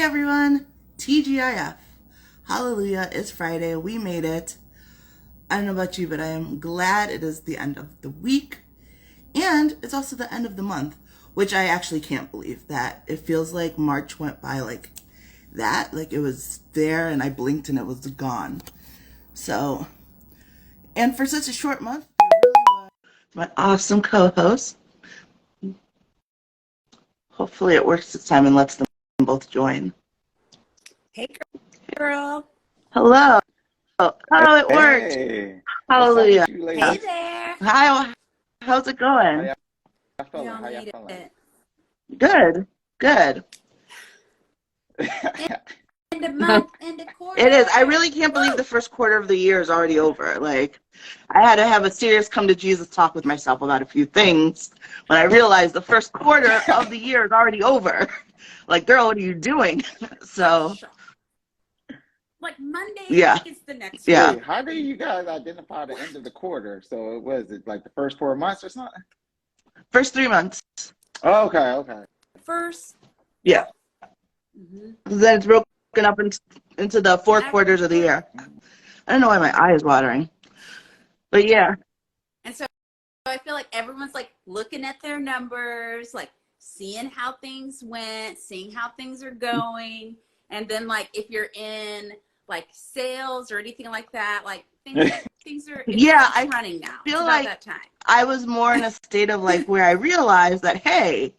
Hey everyone, TGIF. Hallelujah, it's Friday. We made it. I don't know about you, but I am glad it is the end of the week. And it's also the end of the month, which I actually can't believe that it feels like March went by like that. Like it was there and I blinked and it was gone. So, and for such a short month, it really was. My awesome co-host. Hopefully it works this time and lets them both join. Hey, girl. Hello. Oh, it worked. Hey, what's up Hallelujah. with you Hey ladies? there. Hi, how's it How going? y'all We feeling? all How y'all made feeling? it. Good, good. End of month, end of It is. I quarter. really can't believe the Woo! first quarter of the year is already over. Like, I had to have a serious come to Jesus talk with myself about a few things when I realized the first quarter of the year is already over. Like, girl, what are you doing? So, Gosh. Like Monday yeah, is the next yeah. Wait, how quarter. do you guys identify the end of the quarter? So was it like the first 4 months or something? First 3 months. Oh, okay. First, Yeah. yep. Mm-hmm. Then it's broken up into the four quarters of the Every, year. I don't know why my eye is watering. But yeah. and so I feel like everyone's like looking at their numbers, like seeing how things went, seeing how things are going. And then like if you're in like sales or anything like that, like things are Yeah, it's I running now. It's feel about like that time. I was more in a state of like where I realized that, hey,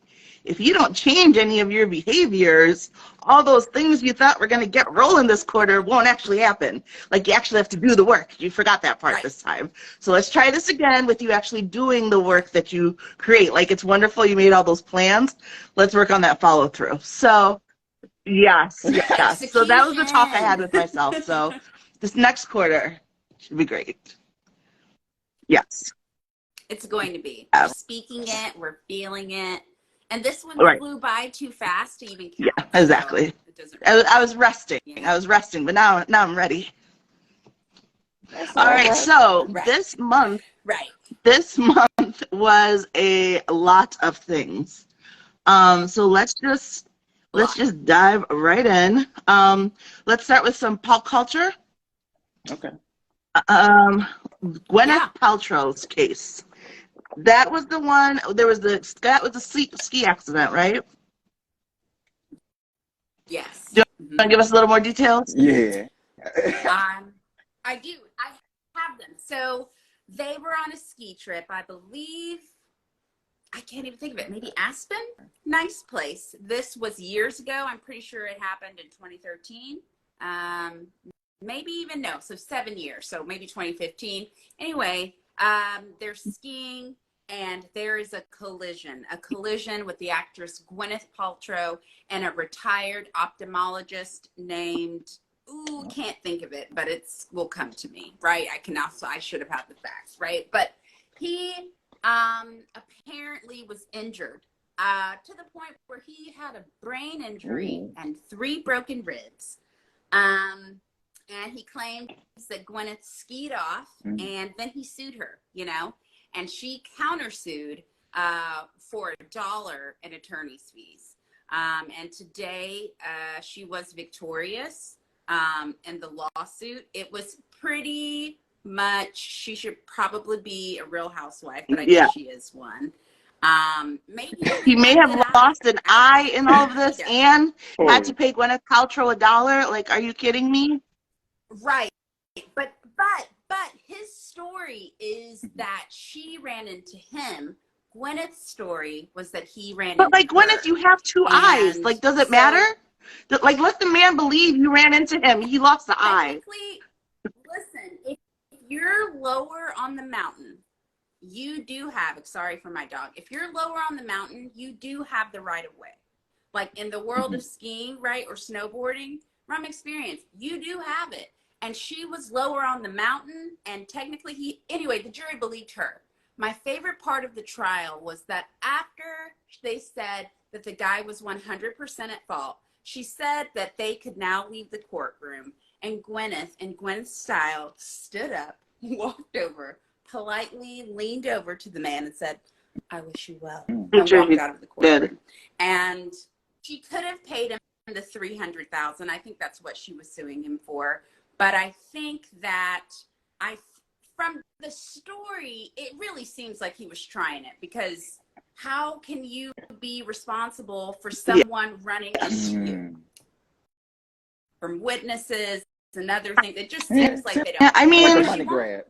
if you don't change any of your behaviors, all those things you thought were going to get rolling this quarter won't actually happen. Like you actually have to do the work. You forgot that part Right. this time. So let's try this again with you actually doing the Right. work that you create. Like it's wonderful you made all those plans. Let's work on that follow through. So, yes, yes. So that was the talk I had Execution. with myself. So this next quarter should be great. Yes. It's going to be. We're Yeah. speaking it, we're feeling it. And this one Right. flew by too fast to even Yeah, count. So exactly. it doesn't I really was, I matter. was resting. You I know? was resting, but now I'm ready. That's All all right. right. So Right. Right. this month was a lot of things. So A let's lot. just dive right in. Let's start with some pop culture. Okay. Um, Gwyneth Yeah. Paltrow's case. That was the one. That was the ski accident, right? Yes. Do you want to Mm-hmm. give us a little more details? Yeah. I do. I have them. So they were on a ski trip, I believe. I can't even think of it. Maybe Aspen? Nice place. This was years ago. I'm pretty sure it happened in 2013. Um, maybe even no. So 7 years. So maybe 2015. Anyway, they're skiing and there is a collision with the actress Gwyneth Paltrow and a retired ophthalmologist named, ooh, can't think of it, but it's will come to me, right? I should have had the facts, right? But he apparently was injured to the point where he had a brain injury Ooh. and 3 broken ribs. Um, and he claimed that Gwyneth skied off Mm. and then he sued her, and she countersued for $1 in attorney's fees. And today she was victorious in the lawsuit. It was pretty much, she should probably be a real housewife, but I Yeah. guess she is one. Maybe He even may left it have out. lost an I don't eye know. in all of Maybe he this does. and had to Oh. pay Gwyneth Paltrow $1. Like, are you kidding me? Right. But his story is that she ran into him. Gwyneth's story was that he ran But into like, Gwyneth, her. you have two eyes. And Like, does it matter? so Like, let the man believe you ran into him. He lost the eye. technically, listen, if you're lower on the mountain, you do have, sorry for my dog, if you're lower on the mountain, you do have the right of way. Like in the world of Mhm. skiing, right, or snowboarding, from experience, you do have it. And she was lower on the mountain, and technically anyway, the jury believed her. My favorite part of the trial was that after they said that the guy was 100% at fault, she said that they could now leave the courtroom. And Gwyneth, in Gwyneth's style, stood up, walked over, politely leaned over to the man and said, "I wish you well," Mm. I'm and sure walked he out of the did. courtroom. And she could have paid him the 300,000. I think that's what she was suing him for. But I think that from the story, it really seems like he was trying it, because how can you be responsible for someone running into you? From witnesses and other things, it just seems like they don't. I Like a mean, money grab.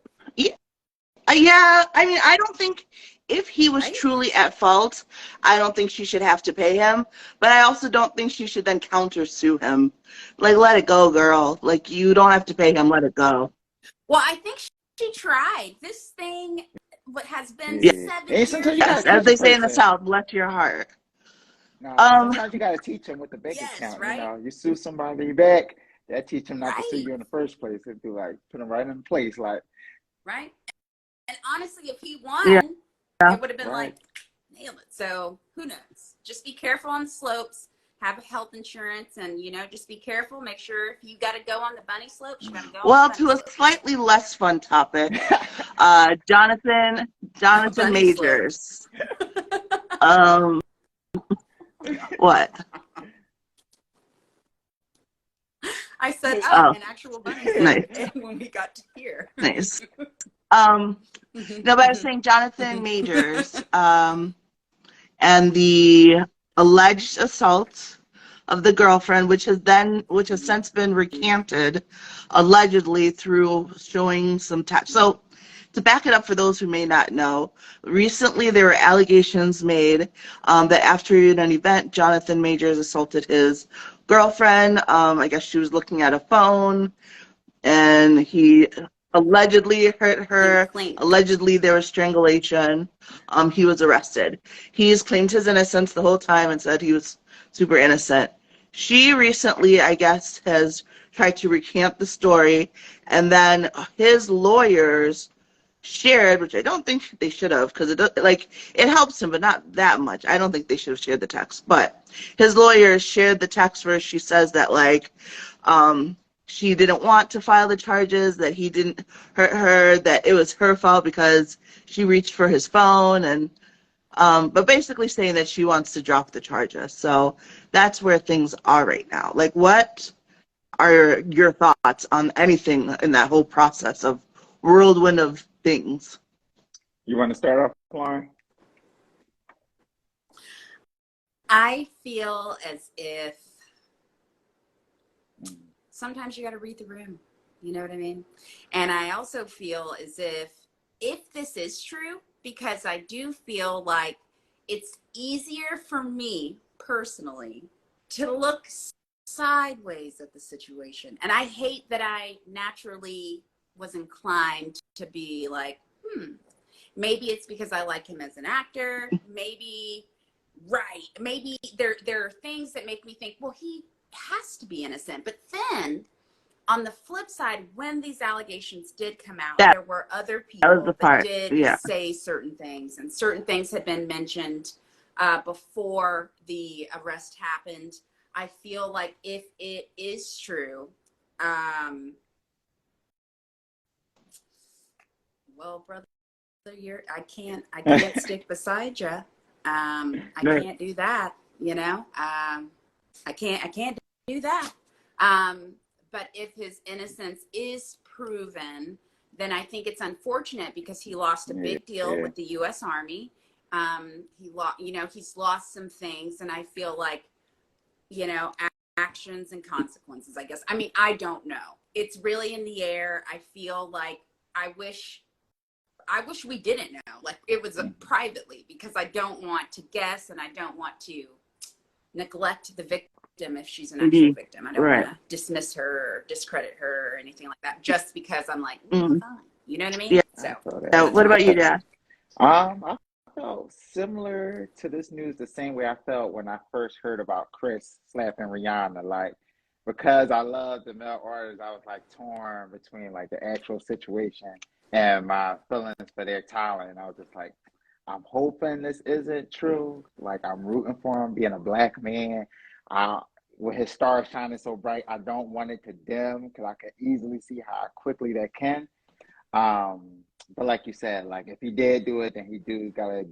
yeah, I mean, I don't think if he was Right? truly at fault, I don't think she should have to pay him. But I also don't think she should then countersue him. Like, let it go, girl. Like, you don't have to pay him. Let it go. Well, I think she tried. This thing, what has been Yeah. 7 And sometimes years you gotta Yes, as teach a they say in the person. South, bless your heart. Nah, Um, sometimes you gotta teach them with the bank Yes, account. You right? know, you sue somebody back, that teach them not to sue Right. you in the first place. It'd be like put them right in place. Like, Right. And honestly, if he yeah. won, it would have been right. like, nailed it. So who knows? Just be careful on the slopes, have health insurance, and, just be careful. Make sure if you got to go on the bunny slopes, you got to go on Well, the bunny to a slopes. slightly less fun topic, Jonathan Bunny slopes. Majors. Um, what? I said, Oh, an actual bunny slope. nice, And when we got to here. nice. No, but I was saying Jonathan Majors, and the alleged assault of the girlfriend, which has since been recanted, allegedly through showing some text. So, to back it up for those who may not know, recently there were allegations made that after an event, Jonathan Majors assaulted his girlfriend. I guess she was looking at a phone, and he allegedly hurt her. Clink. Allegedly, there was strangulation. He was arrested. He's claimed his innocence the whole time and said he was super innocent. She recently, I guess, has tried to recant the story, and then his lawyers shared, which I don't think they should have, because it helps him, but not that much. I don't think they should have shared the text, but his lawyers shared the text where she says that she didn't want to file the charges, that he didn't hurt her, that it was her fault because she reached for his phone, and but basically saying that she wants to drop the charges. So that's where things are right now. Like, what are your thoughts on anything in that whole process of whirlwind of things? You want to start off, Lauren? I feel as if sometimes you got to read the room. You know what I mean? And I also feel as if this is true, because I do feel like it's easier for me personally to look sideways at the situation. And I hate that I naturally was inclined to be like, maybe it's because I like him as an actor. Maybe there are things that make me think, well, he has to be innocent. But then on the flip side, when these allegations did come out, there were other people that did say certain things, and certain things had been mentioned before the arrest happened. I feel like if it is true, well, brother, I can't stick beside you. I can't do that. I can't do that. But if his innocence is proven, then I think it's unfortunate, because he lost a big deal with the U.S. Army. He's lost some things, and I feel like, actions and consequences, I guess. I mean, I don't know. It's really in the air. I feel like I wish we didn't know, like it was privately, because I don't want to guess, and I don't want to neglect the victim if she's an actual victim. I don't want to dismiss her or discredit her or anything like that, just because I'm like, fine. You know what I mean? Yeah. So what about you, Dad? I felt similar to this news the same way I felt when I first heard about Chris slapping Rihanna. Like, because I love the male artists, I was like torn between like the actual situation and my feelings for their talent. And I was just like, I'm hoping this isn't true. Like, I'm rooting for him being a black man. With his stars shining so bright, I don't want it to dim, because I can easily see how quickly that can. But like you said, like if he did do it, then he do gotta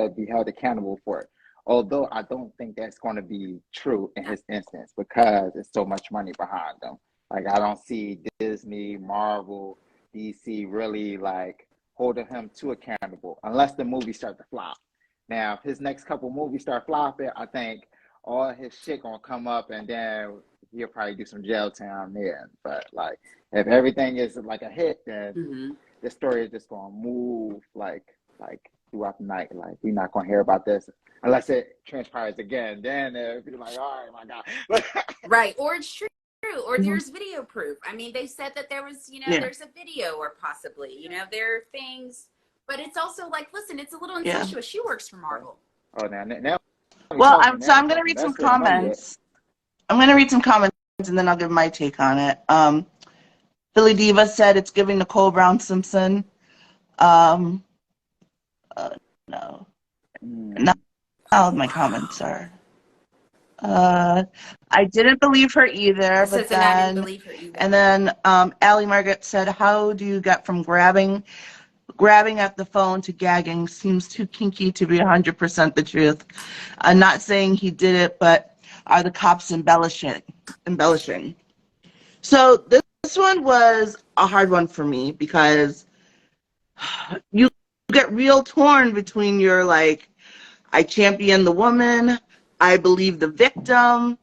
be held accountable for it. Although I don't think that's going to be true in his instance because there's so much money behind them. Like I don't see Disney, Marvel, DC really like holding him too accountable unless the movies start to flop. Now, if his next couple movies start flopping, I think all his shit gonna come up and then he'll probably do some jail time there. But like if everything is like a hit, then Mm-hmm. this story is just gonna move like throughout the night. Like we're not gonna hear about this unless it transpires again. Then people like, all right, my God. Right. Or it's true. Or Mhm. there's video proof. I mean, they said that there was, Yeah. there's a video or possibly, there are things, but it's also like, listen, it's a little Yeah. incestuous. She works for Marvel. Oh, now Well, talking, so now I'm gonna talking. read some That's where the money at. comments. I'm gonna read some comments and then I'll give my take on it. Philly Diva said it's giving Nicole Brown Simpson. Um, no, not all of my comments are. I didn't believe her either, It says, but and I didn't then, believe her either. and then Allie Margaret said, how do you get from grabbing at the phone to gagging? Seems too kinky to be 100% the truth. I'm not saying he did it, but are the cops embellishing? So this one was a hard one for me because you get real torn between your like, I champion the woman, I believe the victim,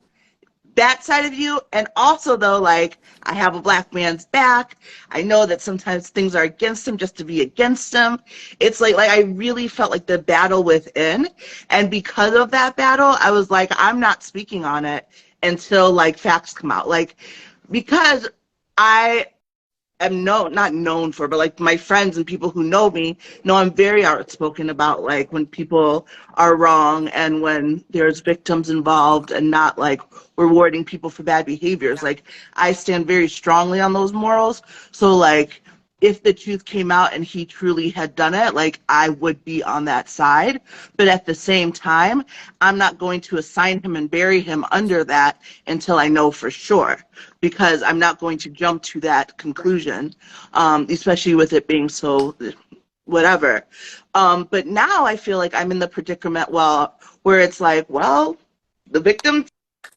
that side of you, and also though like I have a black man's back. I know that sometimes things are against him just to be against him. It's like I really felt like the battle within, and because of that battle, I was like, I'm not speaking on it until like facts come out, like because I am not known for, but like my friends and people who know me know I'm very outspoken about like when people are wrong and when there's victims involved and not like rewarding people for bad behaviors. Like I stand very strongly on those morals. So like if the truth came out and he truly had done it, like I would be on that side. But at the same time, I'm not going to assign him and bury him under that until I know for sure, because I'm not going to jump to that conclusion, especially with it being so whatever. But now I feel like I'm in the predicament, where it's like, well, the victim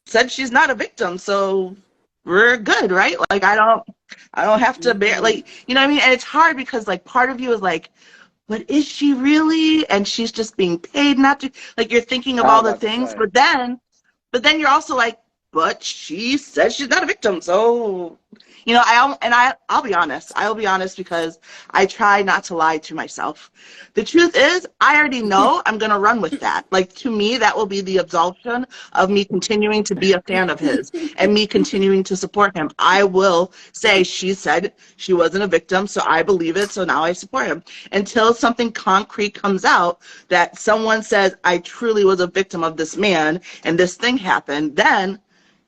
said she's not a victim, so we're good, right? Like I don't have to bear, like, you know what I mean? And it's hard because like part of you is like, but is she really? And she's just being paid not to, like you're thinking of I was all the about to things, say. but then you're also like, but she says she's not a victim, so I'll be honest. I'll be honest because I try not to lie to myself. The truth is, I already know I'm gonna run with that. Like to me, that will be the absolution of me continuing to be a fan of his and me continuing to support him. I will say she said she wasn't a victim, so I believe it, so now I support him. Until something concrete comes out that someone says I truly was a victim of this man and this thing happened, then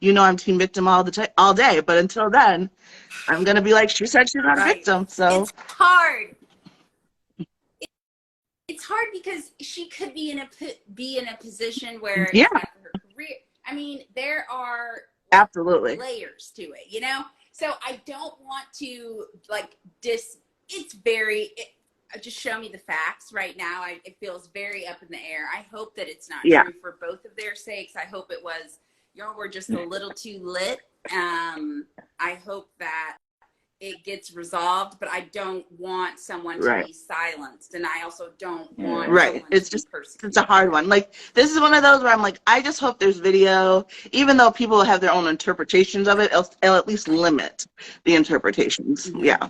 I'm team victim all day. But until then, I'm gonna be like, she said she's not a Right. victim. So It's hard. It's hard because she could be in a position where yeah, it's bad for her career. I mean, there are absolutely. layers to it. So I don't want to like it's very just show me the facts right now. It feels very up in the air. I hope that it's not Yeah. true for both of their sakes. I hope it was y'all were just a little too lit. I hope that it gets resolved, but I don't want someone to Right. be silenced, and I also don't want Right. someone It's to be just, persecuted. it's a hard one. Like, this is one of those where I'm like, I just hope there's video, even though people have their own interpretations of it, it'll at least limit the interpretations. Mhm. Yeah.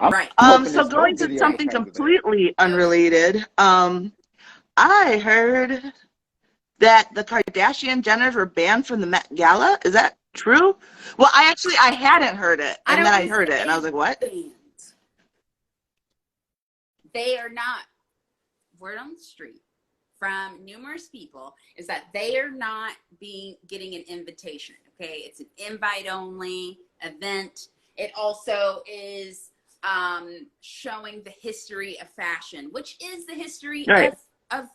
I'm Right. hoping So there's no going to video something because of that. completely unrelated, I heard that the Kardashian Jenners were banned from the Met Gala. Is that true? Well, I hadn't heard it, and then I heard it, and I was like, what? They are not. Word on the street from numerous people is that they are not getting an invitation. Okay, it's an invite only event. It also is showing the history of fashion, which is the history Right. of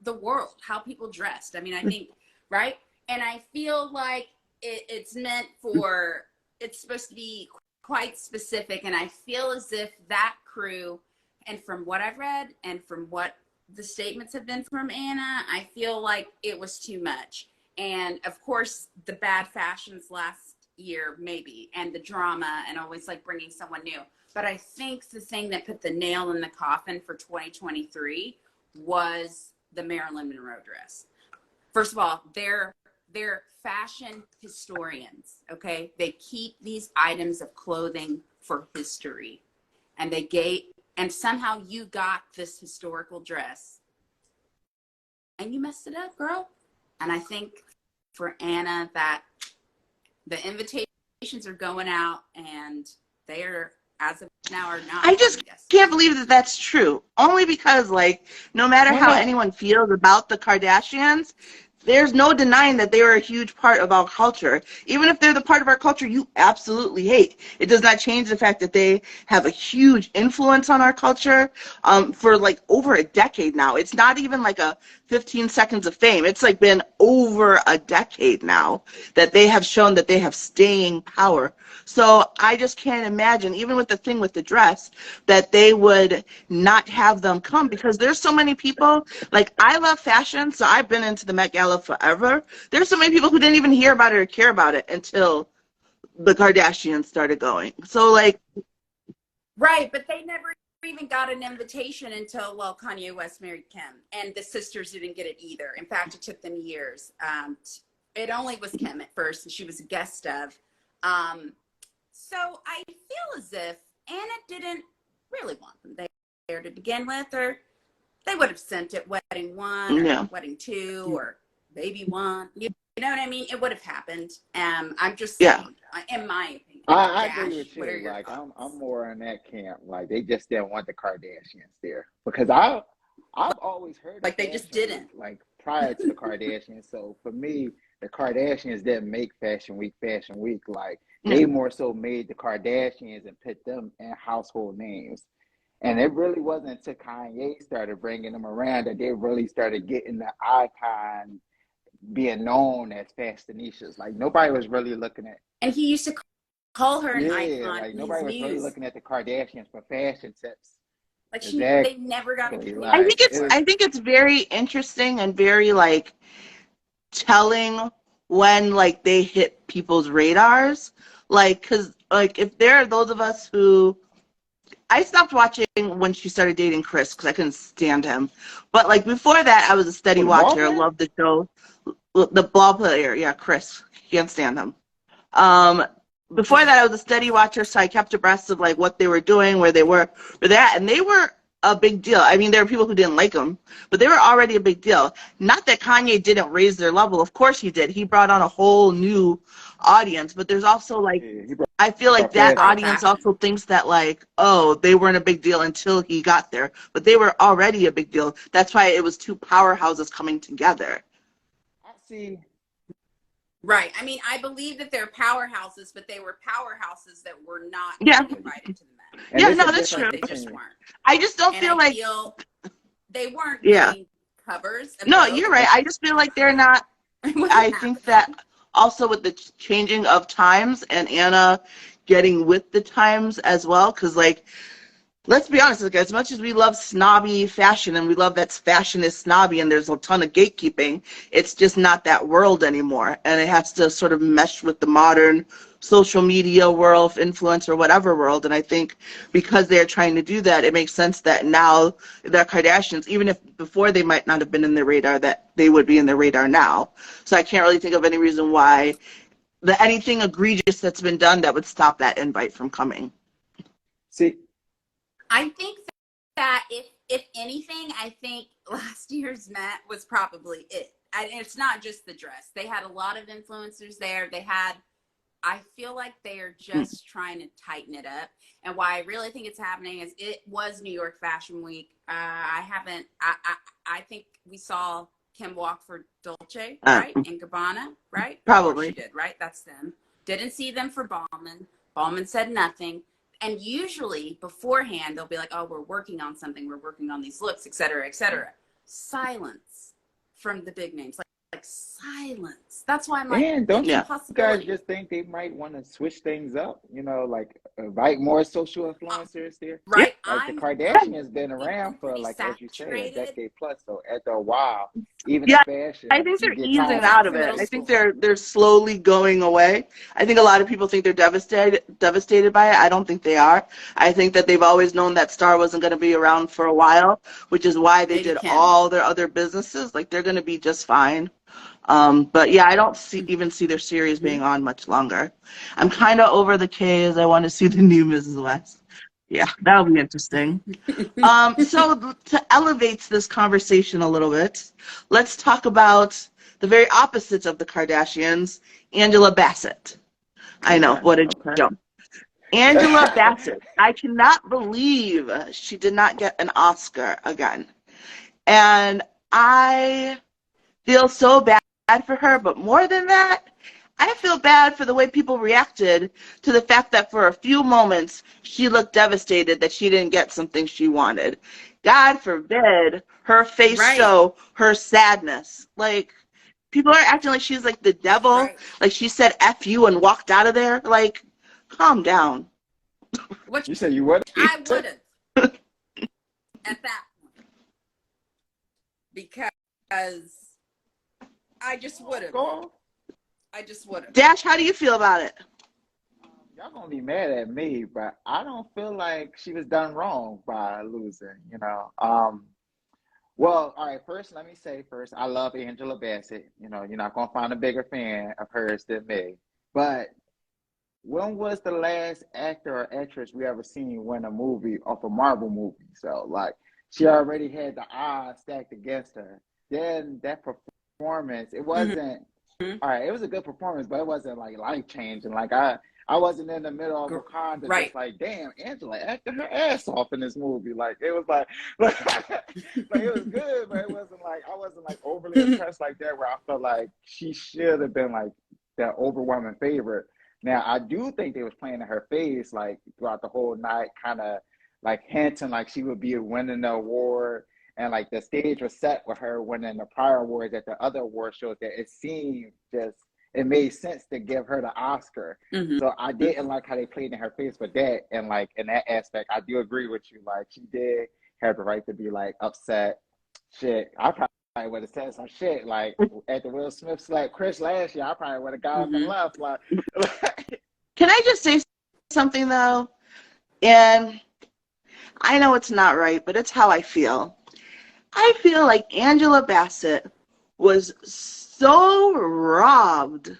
the world, how people dressed. I mean, I think, right? And I feel like it's meant for, it's supposed to be quite specific. And I feel as if that crew, and from what I've read and from what the statements have been from Anna, I feel like it was too much. And of course, the bad fashions last year, maybe, and the drama, and always like bringing someone new. But I think the thing that put the nail in the coffin for 2023 was the Marilyn Monroe dress. First of all, they're fashion historians, okay? They keep these items of clothing for history. And somehow you got this historical dress and you messed it up, girl. And I think for Anna that the invitations are going out and they are, as of now, are not. I just can't believe that that's true. Only because, like, no matter how anyone feels about the Kardashians, there's no denying that they were a huge part of our culture. Even if they're the part of our culture you absolutely hate, it does not change the fact that they have a huge influence on our culture for like over a decade now. It's not even like a 15 seconds of fame. It's like been over a decade now that they have shown that they have staying power. So I just can't imagine, even with the thing with the dress, that they would not have them come, because there's so many people. Like, I love fashion, so I've been into the Met Gala forever. There's so many people who didn't even hear about it or care about it until the Kardashians started going. So, like... Right, but they never even got an invitation until, well, Kanye West married Kim, and the sisters didn't get it either. In fact, it took them years. It only was Kim at first, and she was a guest of. So I feel as if Anna didn't really want them there to begin with, or they would have sent it wedding 1 or wedding 2 or baby 1. You know what I mean? It would have happened. I'm just saying, in my opinion. I agree with you. Like, I'm more in that camp. Like, they just didn't want the Kardashians there, because I've always heard like they just didn't, like, prior to the Kardashians. So for me, the Kardashians didn't make Fashion Week. Like, they more so made the Kardashians and put them in household names. And it really wasn't until Kanye started bringing them around that they really started getting the icon being known as Fashionistas. Like, nobody was really looking at. And he used to call her an icon. Like, nobody was really looking at the Kardashians for fashion tips. Like, they never got. Like, I think it's very interesting and very, like, telling when, like, they hit people's radars. Like, because, like, if there are those of us who... I stopped watching when she started dating Chris because I couldn't stand him. But, like, before that, I was a steady watcher. I loved the show. The ball player, Chris. Can't stand him. Before that, I was a steady watcher, so I kept abreast of, like, what they were doing, where they were for that. And they were a big deal. I mean, there were people who didn't like them, but they were already a big deal. Not that Kanye didn't raise their level. Of course he did. He brought on a whole new audience, but there's also, like, I feel like that audience also thinks that, like, oh, they weren't a big deal until he got there, but they were already a big deal. That's why it was two powerhouses coming together. I see. Right. I mean, I believe that they're powerhouses, but they were powerhouses that were not invited to the Met. No, that's true. They just weren't. I just don't feel like they weren't doing covers. No, you're right. I just feel like they're not. I think that also with the changing of times and Anna getting with the times as well, because, like, let's be honest, like, as much as we love snobby fashion and we love that fashion is snobby and there's a ton of gatekeeping, it's just not that world anymore. And it has to sort of mesh with the modern social media world, influencer, whatever world. And I think because they're trying to do that, it makes sense that now the Kardashians, even if before they might not have been in the radar, that they would be in the radar now. So I can't really think of any reason why anything egregious that's been done that would stop that invite from coming. See, I think that if anything, I think last year's Met was probably it. And it's not just the dress. They had a lot of influencers there. I feel like they are just trying to tighten it up. And why I really think it's happening is it was New York Fashion Week. I think we saw Kim walk for Dolce, right? And Gabbana, right? Probably. She did, right? That's them. Didn't see them for Ballman. Ballman said nothing. And usually beforehand, they'll be like, oh, we're working on something. We're working on these looks, et cetera, et cetera. Silence from the big names. Like silence. That's why I'm like, And don't it's a you Yeah. guys possibility. just think they might want to switch things up? You know, like invite more social influencers there. Yeah. Right? Like the I'm Kardashians been feeling around for pretty like, as you say, a saturated. decade plus. So after a while, even in Yeah, I fashion, think you they're get easing tired of Back out them. of to it. middle I think school. they're slowly going away. I think a lot of people think they're devastated by it. I don't think they are. I think that they've always known that Star wasn't going to be around for a while, which is why they Lady did Kim. all their other businesses. Like they're going to be just fine. But yeah, I don't even see their series being on much longer. I'm kind of over the K's. I want to see the new Mrs. West. Yeah, that'll be interesting. So to elevate this conversation a little bit, let's talk about the very opposites of the Kardashians, Angela Bassett. I know, Okay, what a okay. joke. Angela Bassett, I cannot believe she did not get an Oscar again. And I feel so bad for her, but more than that, I feel bad for the way people reacted to the fact that for a few moments she looked devastated that she didn't get something she wanted. God forbid her face Right. show her sadness. Like, people are acting like she's like the devil. Right. Like she said F you and walked out of there. Like, calm down. Which You said you would? I wouldn't at that point. Because I just wouldn't. Go. I just wouldn't. Dash, how do you feel about it? Y'all gonna be mad at me, but I don't feel like she was done wrong by losing, you know. Well, all right, first let me say first, I love Angela Bassett. You know, you're not gonna find a bigger fan of hers than me. But when was the last actor or actress we ever seen win a movie off a Marvel movie? So like she already had the odds stacked against her. Then that performance, it wasn't Mhm. all right, it was a good performance, but it wasn't like life changing. Like I wasn't in the middle of Wakanda Right. just like, damn, Angela acted her ass off in this movie. Like it was like it was good, but it wasn't like I wasn't like overly impressed like that where I felt like she should have been like that overwhelming favorite. Now I do think they was playing in her face like throughout the whole night, kind of like hinting like she would be winning the award. And like the stage was set with her winning the prior awards at the other award shows that it seemed just it made sense to give her the Oscar. Mhm. So I didn't like how they played in her face with that. And like in that aspect, I do agree with you. Like she did have the right to be like upset. Shit, I probably would have said some shit like at the Will Smith slapped Chris last year. I probably would have got up and left. Like, Can I just say something though? And I know it's not right, but it's how I feel. I feel like Angela Bassett was so robbed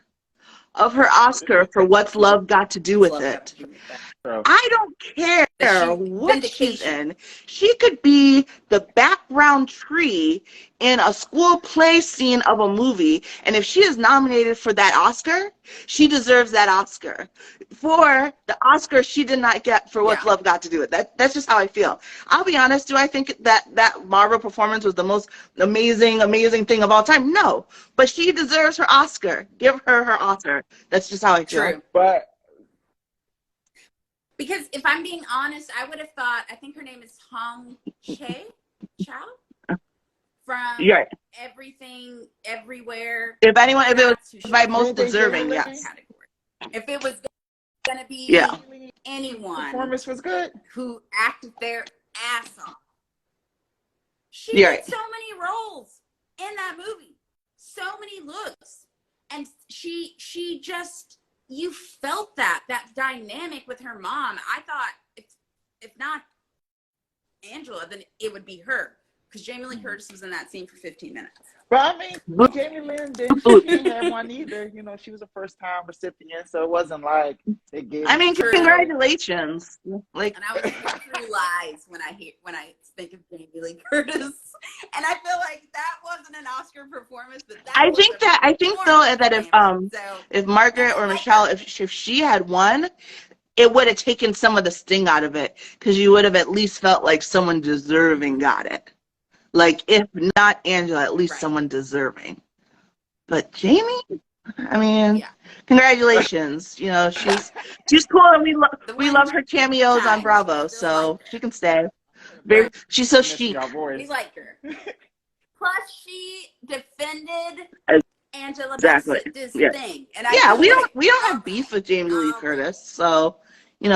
of her Oscar for What's Love Got to Do with Love got it. to do with that. I don't care what she's Vindication. in. She could be the background tree in a school play scene of a movie, and if she is nominated for that Oscar, she deserves that Oscar. For the Oscar she did not get for What's Yeah. Love Got to Do with it. That's just how I feel. I'll be honest, do I think that Marvel performance was the most amazing thing of all time? No. But she deserves her Oscar. Give her her Oscar. That's just how I feel. True. but Because if I'm being honest, I would have thought, I think her name is Hong Chow from Yeah. Everything, Everywhere. If it was That's who she by was. most Didn't they deserving, give her yes. Category. If it was going to be Yeah. anyone performance was good. who acted their ass off, she Yeah. did so many roles in that movie, so many looks, and she just, you felt that dynamic with her mom. I thought if not Angela, then it would be her, because Jamie Lee Curtis was in that scene for 15 minutes. But I mean, Jamie Lynn she didn't have one either. You know, she was a first-time recipient, so it wasn't like they gave. I mean, True. congratulations. Like, And I was thinking through lies when I think of Jamie Lee Curtis, and I feel like that wasn't an Oscar performance, but that I was think though that if Margaret or Michelle, if she had won, it would have taken some of the sting out of it, because you would have at least felt like someone deserving got it. Like, if not Angela, at least Right. someone deserving. But Jamie, I mean, Yeah. congratulations. You know, she's cool, and we love her cameos on Times, Bravo, still so like her. she can stay. Very, she's so Missing chic. your We voice. like her. Plus, she defended Angela Exactly. Bassett's Yeah. thing. And I Yeah, knew that. we don't have Okay. beef with Jamie Lee Okay. Curtis, so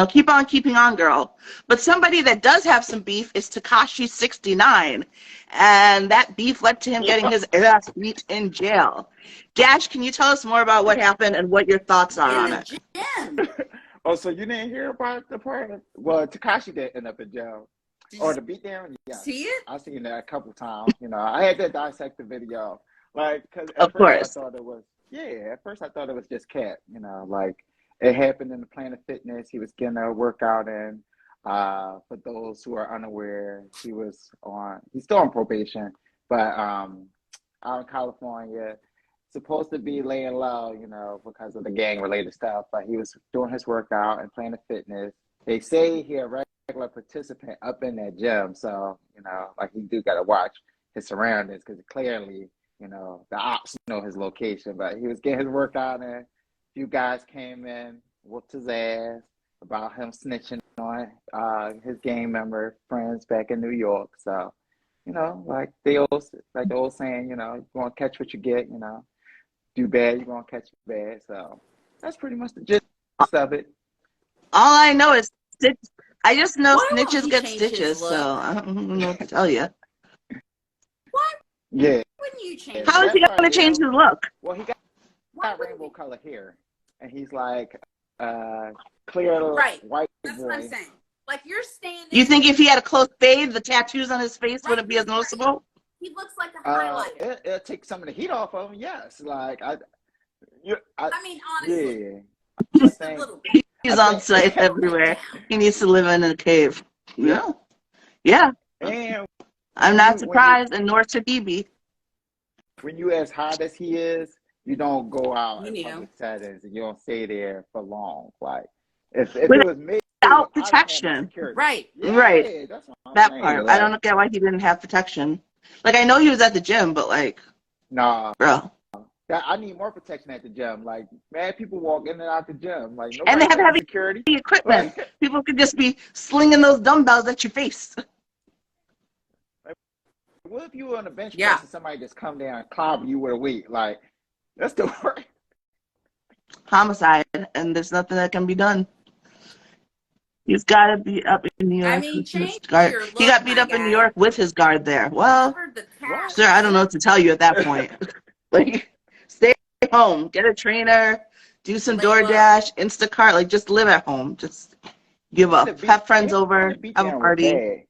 keep on keeping on, girl. But somebody that does have some beef is Takashi 69, and that beef led to him getting his ass beat in jail. Dash, can you tell us more about what happened and what your thoughts are In on the it? gym. Oh, so you didn't hear about the part of, well, Takashi did end up in jail. Did Or you the beatdown? Yes. see it? I've seen that a couple times. I had to dissect the video. Like, because at Of first I course. thought it was, yeah, at first I thought it was just Cat. Like it happened in the Planet Fitness. He was getting a workout in. For those who are unaware, he's still on probation, but out in California, supposed to be laying low, because of the gang related stuff. But he was doing his workout in Planet Fitness. They say he a regular participant up in that gym, so like he do got to watch his surroundings because clearly, the ops know his location. But he was getting his workout in. A few guys came in, whooped his ass about him snitching on his gang member friends back in New York. So, like the old saying, you're gonna catch what you get. Do bad, you're gonna catch bad. So that's pretty much the gist of it. All I know is I just know Why won't snitches he get change his stitches, so look? I don't know what to tell you. Why Yeah, wouldn't you change How it? is he that's going why to change his look? well, he Why got wouldn't rainbow you? color hair, and he's like clear Right. white That's what I'm boy. saying. Like you're You standing think if he had a close fade, the tattoos on his face right wouldn't be this as way. noticeable? He looks like a highlighter. It'll take some of the heat off of him. Yes, like I mean, honestly, yeah. I just a think little I He's on think, site tone it everywhere. down. He needs to live in a cave. yeah. Yeah. Yeah. And I'm when not you when you surprised, and nor should he be. when you as hot as he is, you don't go out You in knew. public settings and you don't stay there for long. Like if it was me, Without I'd have had my protection. security. Right. Right. Yeah, that's what I'm That saying. part. I Like, don't get why he didn't have protection. Like, I know he was at the gym, but, like, nah, bro. I need more protection at the gym. Like, mad people walk in and out the gym. Like, And they nobody have checking heavy security. equipment. Like, People could just be slinging those dumbbells at your face. what if you were on a bench Yeah. press and somebody just come down and clobber you with a weight? Like, that's the worst. Homicide, and there's nothing that can be done. He's got to be up in New I York mean, with his change guard. your He look, got beat my up in New guy. York with his guard there. Well, Covered the What? sir, I don't know tats. what to tell you at that point. Like, stay home, get a trainer, do some Lay low. DoorDash, Instacart. Like, just live at home. Just give up. Have friends over, The beat have a down was party. bad.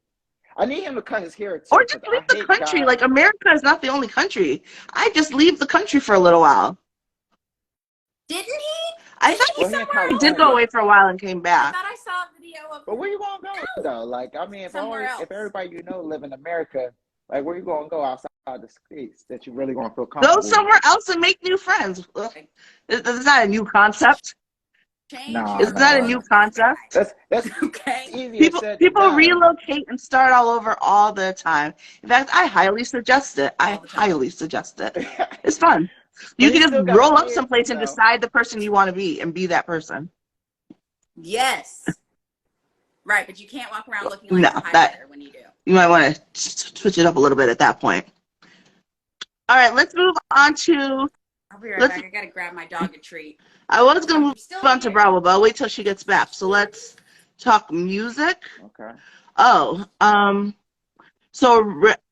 I need him to cut his hair Or too, just because leave I the hate country. guys. Like, America is not the only country. I just leave the country for a little while. Didn't he? I thought Well, he in Somewhere he else did go California. away for a while and came I back. thought I saw a video of But where you gonna go though? Like, I mean, somewhere else. if everybody you know live in America, like, where you gonna go outside the states that you really gonna feel Go comfortable with? somewhere else and make new friends. It's not a new concept. Change No, It's your not a no, new look, no. my guy. concept. That's Okay. easier said than People done. relocate and start all over all the time. In fact, I highly suggest it. All the time. It's fun. But You he can just still got roll up kids, someplace and decide the person you want to be and be that person. Yes. Right, but you can't walk around looking like No, a that highlighter when you do. you might want to switch it up a little bit at that point. All right, let's move on to. I'll be right Let's. back. I gotta grab my dog a treat. I was gonna move Still on to here. Bravo, but I'll wait till she gets back. So let's talk music. Okay. Oh, so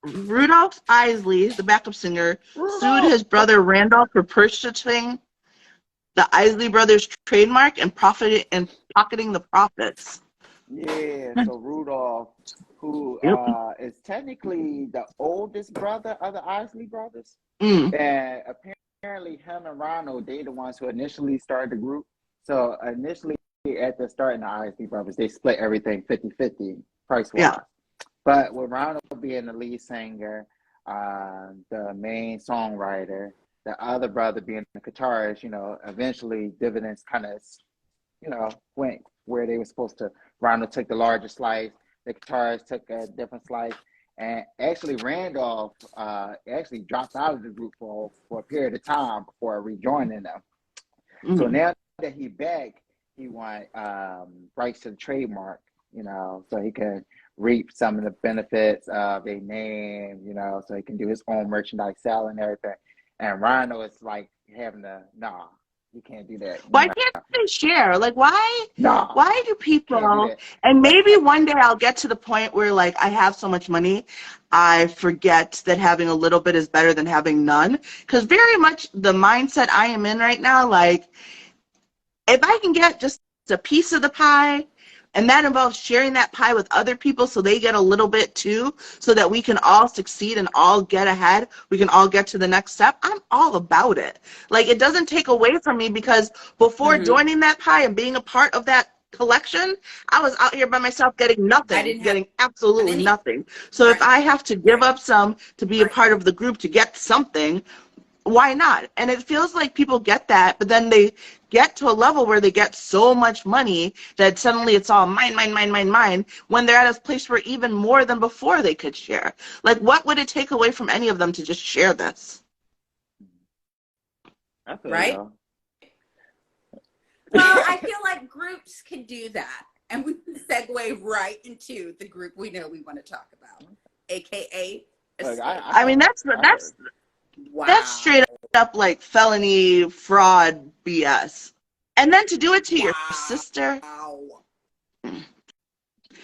Rudolph Isley, the backup singer, sued his brother Randolph for purchasing the Isley Brothers trademark and pocketing the profits. Yeah, so Rudolph, who Yep. is technically the oldest brother of the Isley brothers, Mm. and apparently him and Ronald, they the ones who initially started the group. So initially at the start in the Isley brothers, they split everything 50-50 price-wise. Yeah. But with Ronald being the lead singer, the main songwriter, the other brother being the guitarist, eventually dividends kind of, went where they were supposed to. Ronald took the larger slice, the guitarist took a different slice, and actually Randolph actually dropped out of the group for a period of time before rejoining them. Mm. So now that he's back, he want rights to the trademark, so he can reap some of the benefits of a name, so he can do his own merchandise selling and everything. And Rhino is like having to, nah, you can't do that. Why can't they share? Like, why Nah, why do can't do people, that. and maybe one day I'll get to the point where like I have so much money, I forget that having a little bit is better than having none. Because very much the mindset I am in right now, like if I can get just a piece of the pie, and that involves sharing that pie with other people so they get a little bit too, so that we can all succeed and all get ahead, we can all get to the next step, I'm all about it. Like, it doesn't take away from me, because before Mm-hmm. joining that pie and being a part of that collection, I was out here by myself getting I nothing, didn't have getting absolutely any. nothing. So if Right. I have to give Right. up some to be a Right. part of the group to get something, why not? And it feels like people get that, but then they get to a level where they get so much money that suddenly it's all mine, mine, mine, mine, mine, when they're at a place where even more than before they could share. Like, what would it take away from any of them to just share this? I feel Right. y'all. Well, I feel like groups can do that. And we can segue right into the group we know we want to talk about, AKA Look, Escape. I mean, that's Wow. straight up like felony fraud BS. And then to do it to your sister. Wow.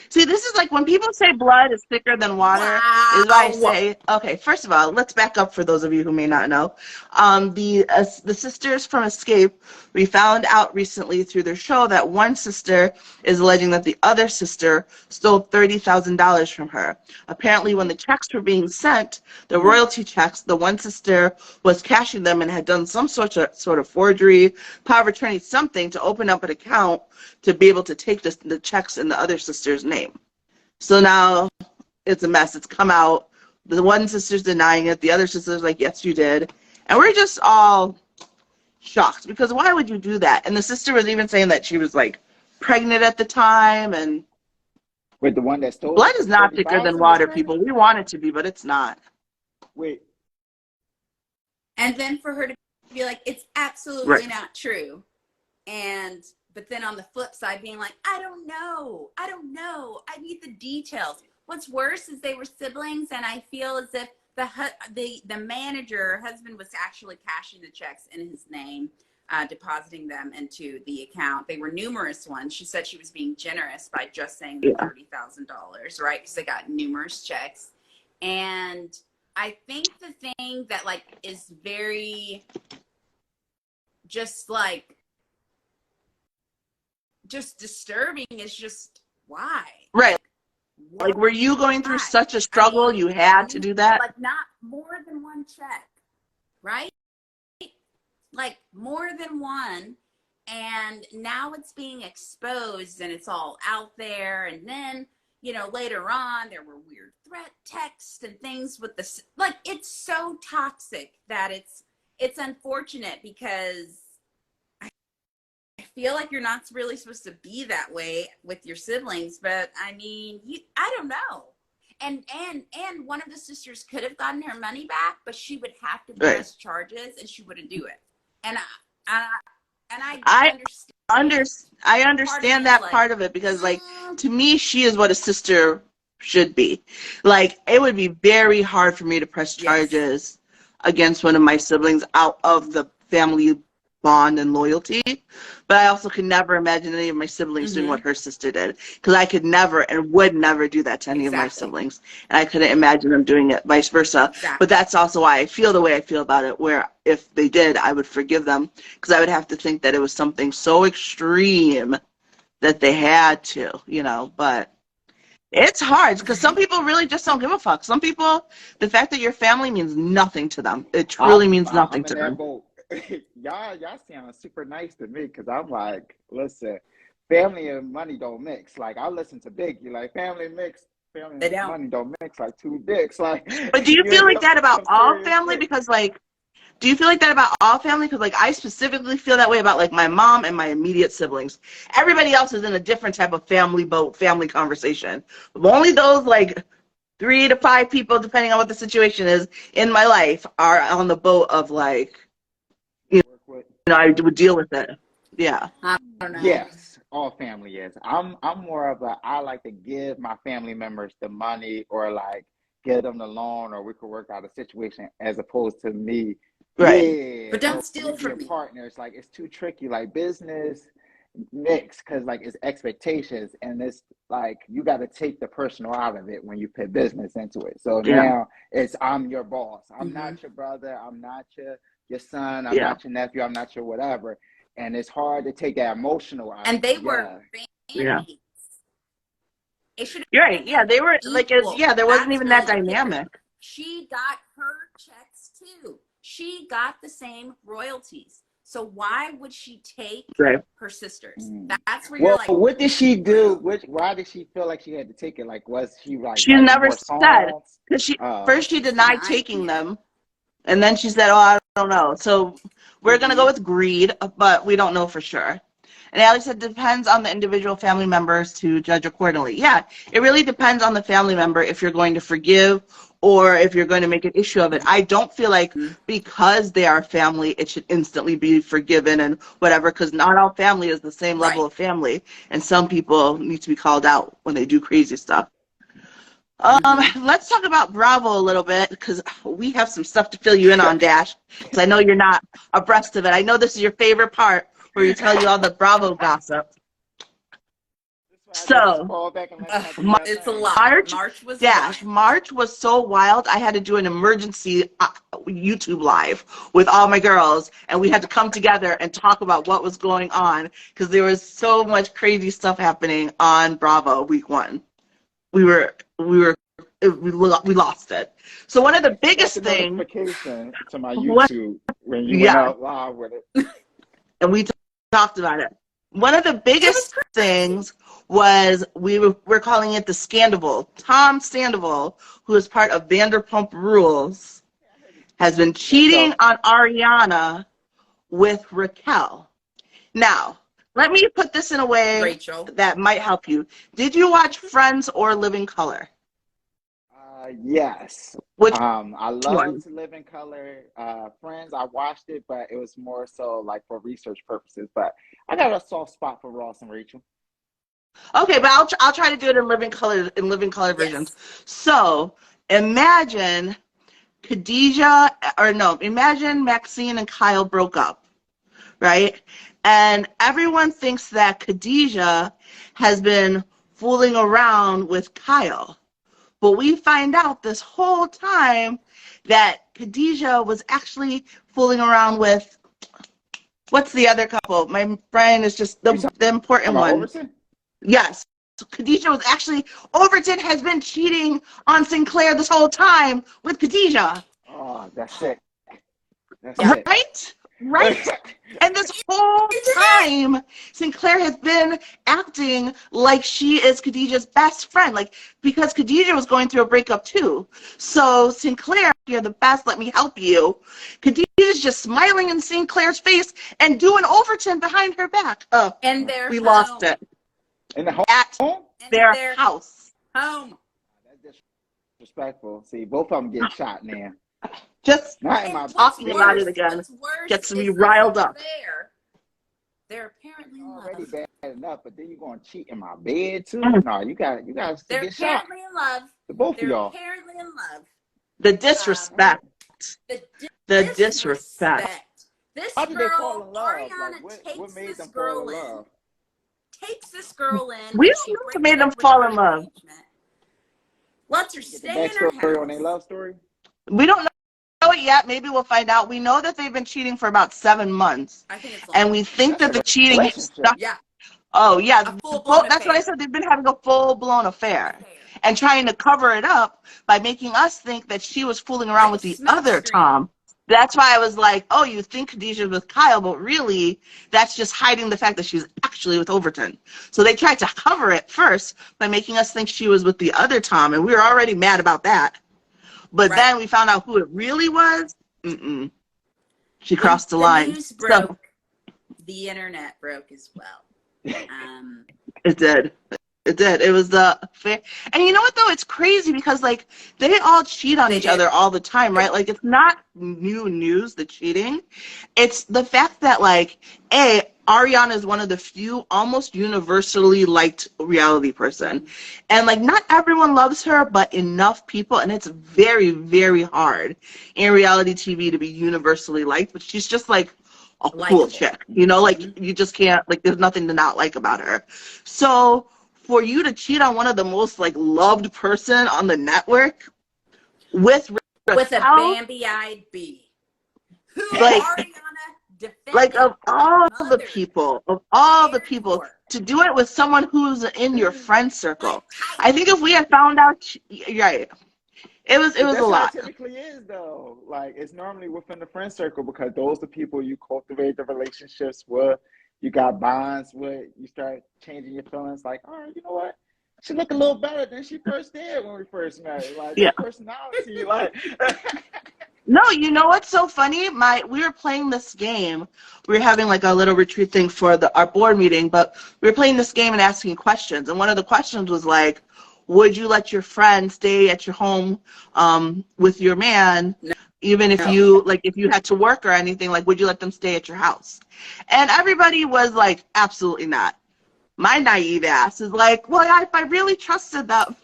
See, this is like when people say blood is thicker than water, is why I say, okay, first of all, let's back up for those of you who may not know. The sisters from Escape, we found out recently through their show that one sister is alleging that the other sister stole $30,000 from her. Apparently, when the checks were being sent, the royalty checks, the one sister was cashing them and had done some sort of forgery, power of attorney, something to open up an account to be able to take the checks in the other sister's name. So now it's a mess. It's come out. The one sister's denying it. The other sister's like, yes, you did. And we're just all shocked, because why would you do that? And the sister was even saying that she was like pregnant at the time. And With the one that stole blood is not thicker than 30,000 was water, pregnant? people. We want it to be, but it's not. Wait, And then for her to be like, it's absolutely Right. not true. But then on the flip side, being like, I don't know. I need the details. What's worse is they were siblings, and I feel as if the manager, husband, was actually cashing the checks in his name, depositing them into the account. They were numerous ones. She said she was being generous by just saying the $30,000, right? Because they got numerous checks. And I think the thing that like is very just disturbing is just why. Right. Why? Like, were you going through such a struggle, I mean, you had to do that? like not more than one check, right? Like more than one. And now it's being exposed and it's all out there. And then, later on there were weird threat texts and things with this. Like, it's so toxic that it's unfortunate, because I feel like you're not really supposed to be that way with your siblings, but I mean, I don't know. And one of the sisters could have gotten her money back, but she would have to press charges, and she wouldn't do it. And I understand that part of it, because like, to me, she is what a sister should be. Like, it would be very hard for me to press charges against one of my siblings out of the family bond and loyalty, but I also could never imagine any of my siblings doing what her sister did, because I could never and would never do that to any of my siblings, and I couldn't imagine them doing it vice versa. But that's also why I feel the way I feel about it, where if they did, I would forgive them, because I would have to think that it was something so extreme that they had to, but it's hard, because some people really just don't give a fuck. Some people, the fact that your family means nothing to them. It truly means nothing to them. y'all sound super nice to me, because I'm like, listen, family and money don't mix. Like, I listen to Biggie, like, family and money don't mix like two dicks. Like, but do you feel like that about all family? Because like, do you feel like that about all family? Because like, I specifically feel that way about like my mom and my immediate siblings. Everybody else is in a different type of family conversation. Only those like 3 to 5 people, depending on what the situation is in my life, are on the boat of like, I would deal with it. Yeah. I don't know. Yes, all family is. I'm more of I like to give my family members the money, or like give them the loan, or we could work out a situation, as opposed to me Right. Yeah, But don't but when steal you're from me. partners, like it's too tricky. Like business mix, because like it's expectations, and it's like you got to take the personal out of it when you put business into it. So Yeah. now it's I'm your boss. I'm Mm-hmm. not your brother. I'm not your son. I'm Yeah. not your nephew. I'm not your whatever. And it's hard to take that emotional out And of they it. were Yeah. bandmates. It should You're have right. Yeah, been they were like, equal. yeah, there wasn't That's even really that the kicker. dynamic. She got her checks too. She got the same royalties. So why would she take Right. her sister's? Mm. That's where you're Well, like, what did she do? Why did she feel like she had to take it? Like, was she like She writing never more said, songs? because she Uh, first she she's denied denying taking it. them, and then she said, "Oh, I don't know." So we're gonna go with greed, but we don't know for sure. And Alex said, "Depends on the individual family members to judge accordingly." Yeah, it really depends on the family member if you're going to forgive or if you're going to make an issue of it. I don't feel like because they are family, it should instantly be forgiven and whatever, because not all family is the same level Right. of family, and some people need to be called out when they do crazy stuff. Let's talk about Bravo a little bit, because we have some stuff to fill you in on, Dash, because I know you're not abreast of it. I know this is your favorite part where we tell you all the Bravo gossip. that's why I just So, fall back and let y'all do y'all It's a thing. lot. March March was so wild. I had to do an emergency YouTube live with all my girls, and we had to come together and talk about what was going on, because there was so much crazy stuff happening on Bravo week 1. We lost it. So one of the biggest Got the things, notification to my what? YouTube when you went Yeah, out live with it. and we talked about it. One of the It was biggest crazy. things was we're calling it the Scandival. Tom Sandoval, who is part of Vanderpump Rules, has been cheating on Ariana with Raquel. Now, let me put this in a way Rachel. that might help you. Did you watch Friends or Living Color? Yes. Which I one? love to live in color. Friends, I watched it, but it was more so like for research purposes. But I got a soft spot for Ross and Rachel. Okay, but I'll try to do it in living color versions. Yes. So imagine imagine Maxine and Kyle broke up, right? And everyone thinks that Khadijah has been fooling around with Kyle. But we find out this whole time that Khadijah was actually fooling around with, what's the other couple? My brain is just the important Am I one. Overton? Yes. Khadijah was actually, Overton has been cheating on Sinclair this whole time with Khadijah. Oh, that's sick. That's Yeah. sick. Right? And this whole time, Sinclair has been acting like she is Khadijah's best friend, like, because Khadijah was going through a breakup too. So Sinclair, you're the best, let me help you. Khadijah's just smiling in Sinclair's face and doing Overton behind her back. And their We home. lost it. In the home? At And their house. home. That's disrespectful. See, both of them get shot now. Just Not in my talking about bed. it again What's worse gets me is riled up. They're apparently in Already love. bad enough, but then you're gonna cheat in my bed too? Mm. No, you got to They're get shot. apparently in love. The both of They're y'all. apparently in love. The disrespect. The disrespect. This How did they fall girl, in love? Ariana, Like, what takes made this them fall girl in in. love? Takes this girl in. We and don't she know what breaks made them up with fall her in love. engagement. Lets her Get the stay in her backstory on their house. love story. We don't know it yet. Maybe we'll find out. We know that they've been cheating for about 7 months. I think it's And long. we think That's that the a cheating has relationship. stuck. Yeah, Oh, yeah. a full-blown That's what I affair. said. They've been having a full-blown affair and trying to cover it up by making us think that she was fooling around Like with a the smoke other screen. Tom. That's why I was like, oh, you think Khadijah with Kyle, but really that's just hiding the fact that she's actually with Overton. So they tried to cover it first by making us think she was with the other Tom, and we were already mad about that. But Right. then we found out who it really was. Mm-mm. She When crossed the the line. news So broke, the internet broke as well. it did. It did. It was the fair. And you know what, though? It's crazy because, like, they all cheat on They each do. other all the time, right? Like, it's not new news, the cheating. It's the fact that, like, A, Ariana is one of the few almost universally liked reality person. And like not everyone loves her, but enough people, and it's very, very hard in reality TV to be universally liked, but she's just like a cool Likeable. chick. You know, like you just can't, like there's nothing to not like about her. So for you to cheat on one of the most like loved person on the network with a Raquel, Bambi-eyed bee. Who Like- Ariana defended. like of all the Mother. people, Cared people, for. to do it with someone who's in your friend circle. I think if we had found out, right, it was a That's how lot. it typically is, though. Like, it's normally within the friend circle because those are the people you cultivate the relationships with. You got bonds with. You start changing your feelings. Like, all right, you know what? She look a little better than she first did when we first met. Like, Yeah. her personality, like. No, you know what's so funny? We were playing this game. We were having like a little retreat thing for our board meeting, but we were playing this game and asking questions. And one of the questions was like, would you let your friend stay at your home with your man, even if you had to work or anything? Like, would you let them stay at your house? And everybody was like, absolutely not. My naive ass is like, well, if I really trusted them.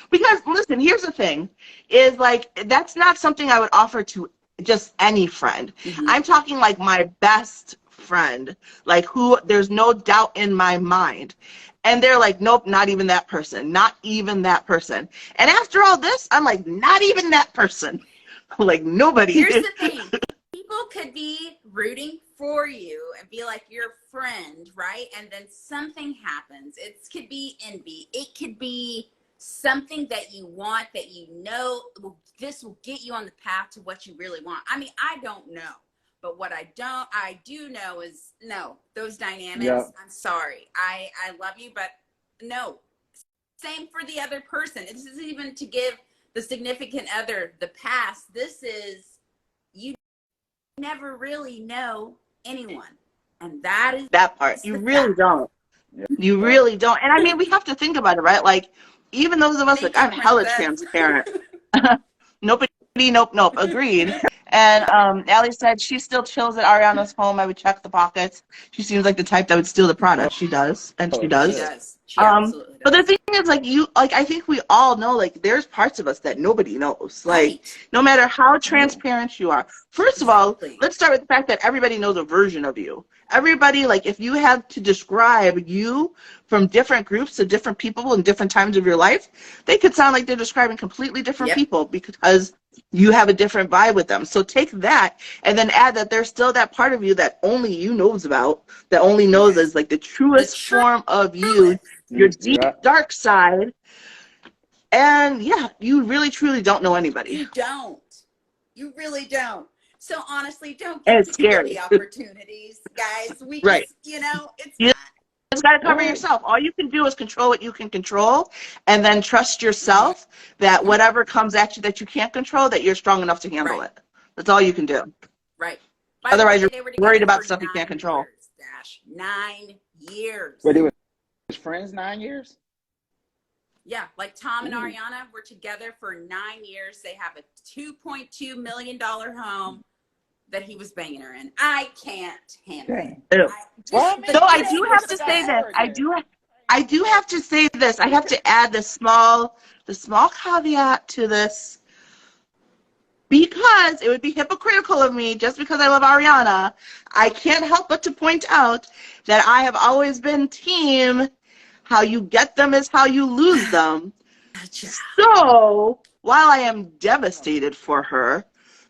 Because listen, here's the thing, is like that's not something I would offer to just any friend. Mhm. I'm talking like my best friend, like who there's no doubt in my mind. And they're like, nope, not even that person, not even that person. And after all this, I'm like, not even that person. Like nobody. Here's the thing. People could be rooting for you and be like your friend, right? And then something happens. It could be envy. It could be something that you want, that you know this will get you on the path to what you really want. I mean, I don't know, but what I do know is no, those dynamics. Yeah. I'm sorry, I love you, but no. Same for the other person. This isn't even to give the significant other the past. This is, you never really know anyone, and that is That part. You really fact. don't. Yeah. You really don't. And I mean, we have to think about it, right? Like, even those of us, like, I'm hella transparent. Nope. Agreed. And Allie said she still chills at Ariana's home. I would check the pockets. She seems like the type that would steal the product. She does, and she Oh, does. She does. She absolutely does. But the thing is, like, I think we all know, like, there's parts of us that nobody knows. Like, Right. no matter how transparent you are. First of all, Exactly. let's start with the fact that everybody knows a version of you. Everybody, like, if you have to describe you from different groups to different people in different times of your life, they could sound like they're describing completely different Yep. people because you have a different vibe with them. So take that and then add that there's still that part of you that only you knows about, that only knows Yes. as like the truest The form of you, your deep Yeah. dark side. And yeah, you really truly don't know anybody. You don't. You really don't. So honestly, don't And give it's people scary. the opportunities, guys. We Right. just, it's You not. just got to cover Right. yourself. All you can do is control what you can control and then trust yourself that whatever comes at you that you can't control, that you're strong enough to handle Right. it. That's all you can do. Right. By the Otherwise, way, you're they were worried together about for stuff you can't 9 control. years, Dash. 9 years. But they were friends 9 years? Yeah, like Tom and Ooh. Ariana were together for 9 years. They have a $2.2 million home that he was banging her in. I can't handle it. Dang. Ew. Well, I mean, So I yeah, do you have to should've say got this. her I do have to say this. I have to add the small caveat to this, because it would be hypocritical of me just because I love Ariana. I can't help but to point out that I have always been team how you get them is how you lose them. So while I am devastated for her,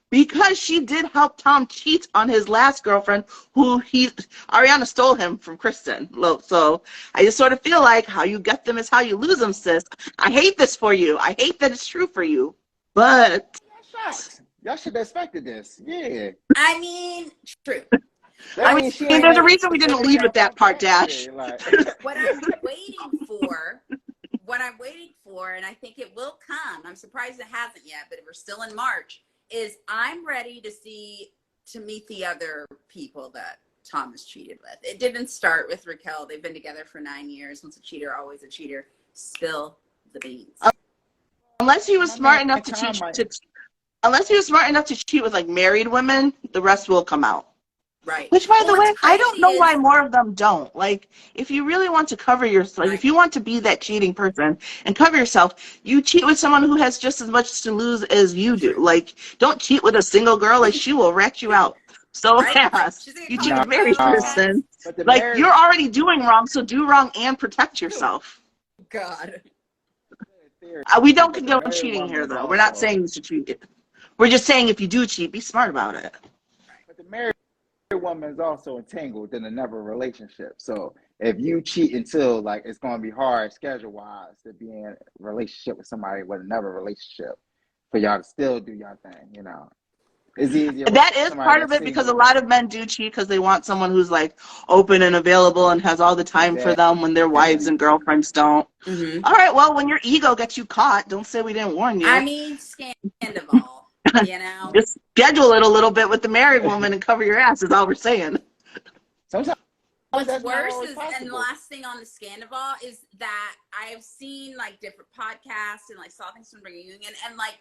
because she did help Tom cheat on his last girlfriend, Ariana stole him from Kristen. So I just sort of feel like how you get them is how you lose them, sis. I hate this for you. I hate that it's true for you. But Y'all should have expected this. Yeah. I mean, true. That I means mean, she ain't there's a had reason we didn't leave with that part, Dash. Yeah, like, What I'm waiting for, and I think it will come, I'm surprised it hasn't yet, but we're still in March, is I'm ready to meet the other people that Thomas cheated with. It didn't start with Raquel. They've been together for 9 years. Once a cheater, always a cheater. Spill the beans. Unless he was My smart man enough to Tom cheat, might- unless he was smart enough to cheat with like married women, the rest will come out. Right. Which, by the Well, what's way, I don't crazy know why is more of them don't. Like, if you really want to cover yourself, like, right. if you want to be that cheating person and cover yourself, you cheat with someone who has just as much to lose as you do. True. Like, don't cheat with a single girl. Like, she will rat you out so Right? Like fast. she's gonna You call cheat your with a married phone, Nah, text. person. but the Like, married you're already doing wrong, so do wrong and protect Oh yourself. God. theory, We don't but the condone married cheating woman here, is though. We're not also, saying you should cheat. We're just saying if you do cheat, be smart about it. but the married woman is also entangled in another relationship. So if you cheat until like it's going to be hard schedule wise to be in a relationship with somebody with another relationship for y'all to still do your thing, you know. It's easier with That is somebody part of that's it because a single lot than of men do cheat because they want someone who's like open and available and has all the time for them when their wives exactly. and girlfriends don't. Mm-hmm. All right, well, when your ego gets you caught, don't say we didn't warn I you. mean, Scandival, you know. Just schedule it a little bit with the married woman and cover your ass is all we're saying. Sometimes What's that's not worse always is, and the possible. last thing on the Scandival is that I've seen like different podcasts and like saw things from reunion, and like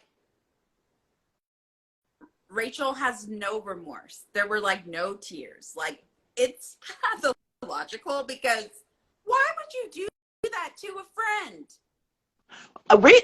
Rachel has no remorse. There were like no tears. Like it's pathological because why would you do that to a friend?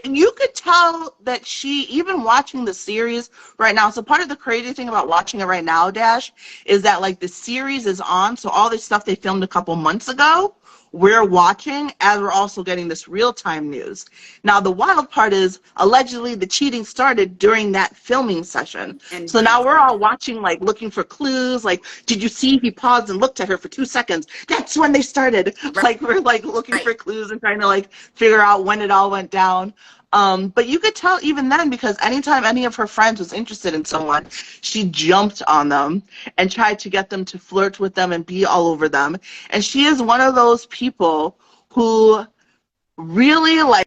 You could tell that she, even watching the series right now, so part of the crazy thing about watching it right now, Dash, is that like the series is on, so all this stuff they filmed a couple months ago, we're watching as we're also getting this real-time news. Now, the wild part is allegedly the cheating started during that filming session. And So now that's we're what all watching, like looking for clues. Like, did you see he paused and looked at her for 2 seconds? That's when they started. right. Like, we're like looking for Right. clues and trying to like figure out when it all went down. But you could tell even then because anytime any of her friends was interested in someone, she jumped on them and tried to get them to flirt with them and be all over them. And she is one of those people who really like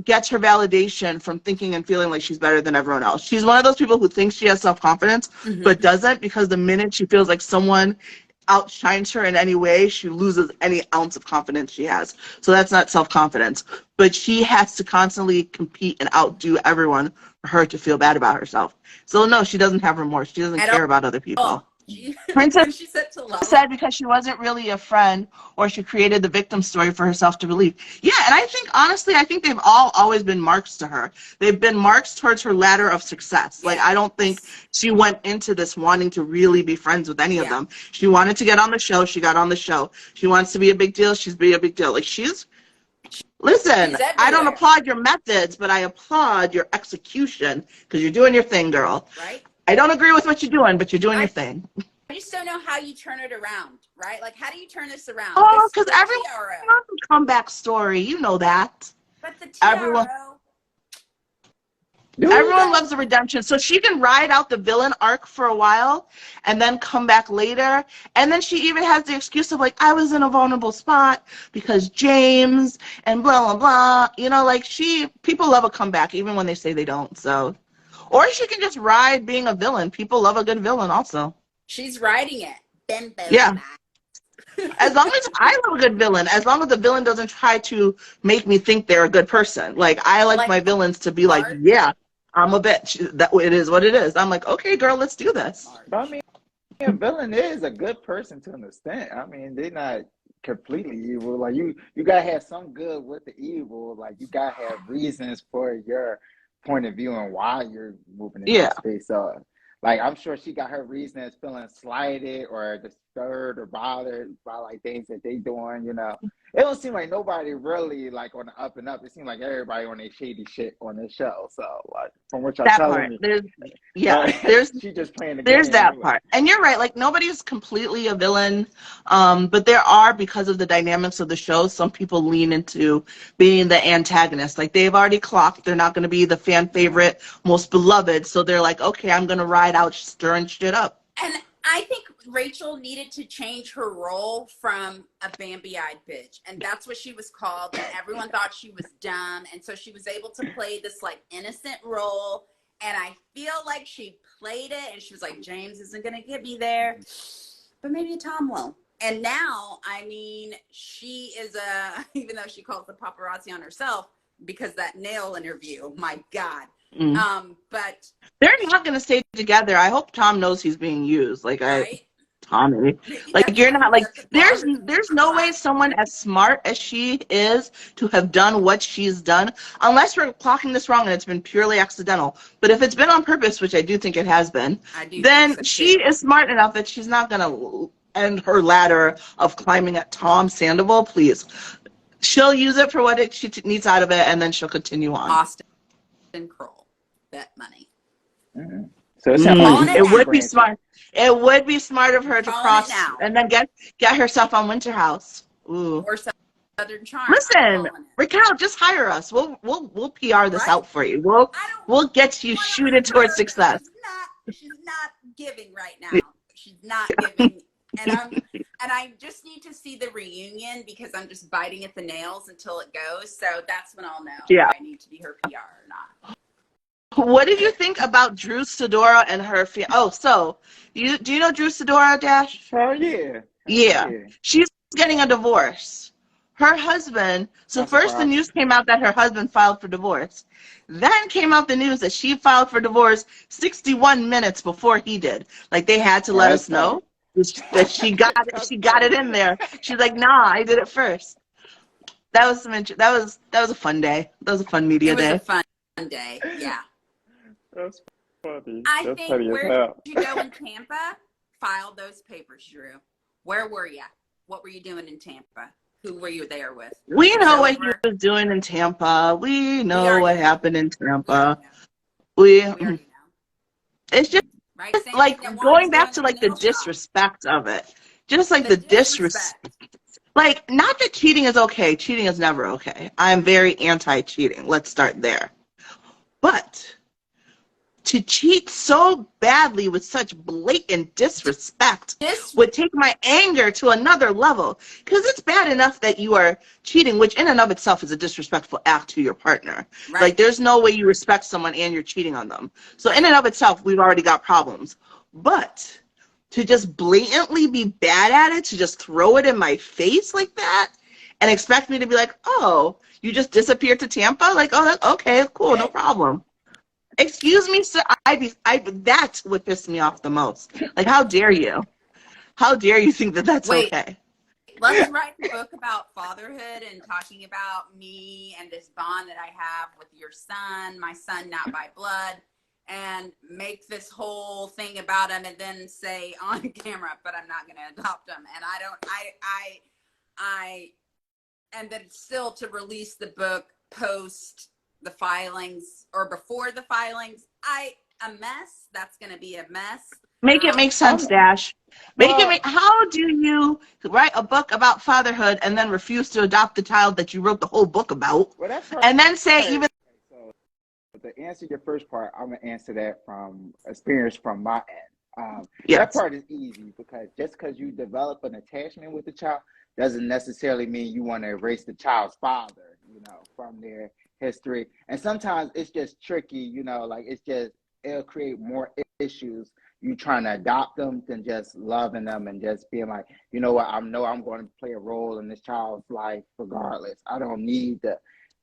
gets her validation from thinking and feeling like she's better than everyone else. She's one of those people who thinks she has self-confidence, but doesn't, because the minute she feels like someone outshines her in any way, she loses any ounce of confidence she has. So that's not self-confidence. But she has to constantly compete and outdo everyone for her to feel bad about herself. So no, she doesn't have remorse. She doesn't At care about other all. people. She, Princess when she said to Lala, said because she wasn't really a friend or she created the victim story for herself to believe. Yeah, and I think, honestly, I think they've all always been marks to her. They've been marks towards her ladder of success. Like, I don't think she went into this wanting to really be friends with any of yeah. them. She wanted to get on the show. She got on the show. She wants to be a big deal. She's be a big deal. Like, listen, She's I don't everywhere. applaud your methods, but I applaud your execution because you're doing your thing, girl. Right? I don't agree with what you're doing, but you're doing your thing. I just don't know how you turn it around, right? Like, how do you turn this around? Oh, because the everyone TRO. wants a comeback story. You know that. But the TRO. Everyone loves the redemption. So she can ride out the villain arc for a while and then come back later. And then she even has the excuse of, like, I was in a vulnerable spot because James and blah, blah, blah. You know, like, people love a comeback even when they say they don't. So, or she can just ride being a villain. People love a good villain also. She's riding it. Yeah. As long as I love a good villain, as long as the villain doesn't try to make me think they're a good person. Like, I like my villains to be like, yeah, I'm a bitch. That it is what it is. I'm like, okay, girl, let's do this. But I mean, a villain is a good person to an extent. I mean, they're not completely evil. Like you gotta have some good with the evil. Like you gotta have reasons for your point of view and why you're moving in that space. Like I'm sure she got her reasons feeling slighted or disturbed or bothered by like things that they doing, you know. It don't seem like nobody really like on the up and up. It seems like everybody on their shady shit on this show. So like from what y'all telling me. There's she just playing the there's game that anyway. part. And you're right, like nobody's completely a villain. But there are, because of the dynamics of the show, some people lean into being the antagonist. Like they've already clocked they're not gonna be the fan favorite, most beloved. So they're like, okay, I'm gonna ride out stirring shit up. And I think Rachel needed to change her role from a Bambi-eyed bitch. And that's what she was called. And everyone thought she was dumb. And so she was able to play this like innocent role. And I feel like she played it. And she was like, James isn't going to get me there. But maybe Tom will. And now, I mean, she is even though she calls the paparazzi on herself, because that nail interview, my God. But they're not going to stay together. I hope Tom knows he's being used. Like, right? Tommy. Maybe Like, that's you're why not he's like, at the there's bar. there's no way someone as smart as she is to have done what she's done, unless we're clocking this wrong and it's been purely accidental. But if it's been on purpose, which I do think it has been, I do think then so she too. is smart enough that she's not gonna end her ladder of climbing at Tom Sandoval. Please, she'll use it for what she needs out of it, and then she'll continue on. Austin Kroll, bet money. Mm-hmm. So it sounds like Calling he's it It would now. be branching. smart. It would be smart of her to Calling it cross now. and then get herself on Winter House. Ooh. Or Southern Charm. I'm Listen, calling it. Raquel, just hire us. We'll PR this Right? out for you. We'll I don't we'll get you want to shooted hurt towards her. success. She's not giving right now. She's not giving. And I just need to see the reunion because I'm just biting at the nails until it goes. So that's when I'll know Yeah. if I need to be her PR or not. What did you think about Drew Sidora and her? So do you know Drew Sidora, Dash? Hell yeah. Yeah, she's getting a divorce. Her husband. So Not first the surprised. news came out that her husband filed for divorce. Then came out the news that she filed for divorce 61 minutes before he did. Like, they had to let That's us know that she got it in there. She's like, nah, I did it first. That was that was a fun day. That was a fun media It was day. a fun day. Yeah. That's funny. I That's think funny as where hell. did you go in Tampa? File those papers, Drew. Where were you? What were you doing in Tampa? Who were you there with? We Was know it what he over? was doing in Tampa. We know already what know. happened in We already Tampa. know. We We already know. it's just Right? Same like thing that going Wanda's back doing to in like the the nail shop. disrespect of it. Just like The the disrespect. Like, not that cheating is okay. Cheating is never okay. I'm very anti-cheating. Let's start there. But to cheat so badly with such blatant disrespect would take my anger to another level. Because it's bad enough that you are cheating, which in and of itself is a disrespectful act to your partner. Right. Like, there's no way you respect someone and you're cheating on them. So in and of itself, we've already got problems. But to just blatantly be bad at it, to just throw it in my face like that, and expect me to be like, oh, you just disappeared to Tampa? Like, oh, okay, cool, no problem. Excuse me, sir. That would piss me off the most. Like, how dare you? How dare you think that that's Wait. okay? Let's write a book about fatherhood and talking about me and this bond that I have with your son, my son not by blood, and make this whole thing about him and then say on camera, but I'm not going to adopt him. And and then still to release the book post the filings or before the filings. A mess. That's going to be a mess. Make it make sense, Dash. How do you write a book about fatherhood and then refuse to adopt the child that you wrote the whole book about? Well, that's and then say even. So to answer your first part, I'm gonna answer that from experience from my end. Yes. That part is easy because just because you develop an attachment with the child doesn't necessarily mean you want to erase the child's father, from their history. And sometimes it's just tricky, like it'll create more issues you trying to adopt them than just loving them and just being like, you know what, I'm going to play a role in this child's life regardless. I don't need the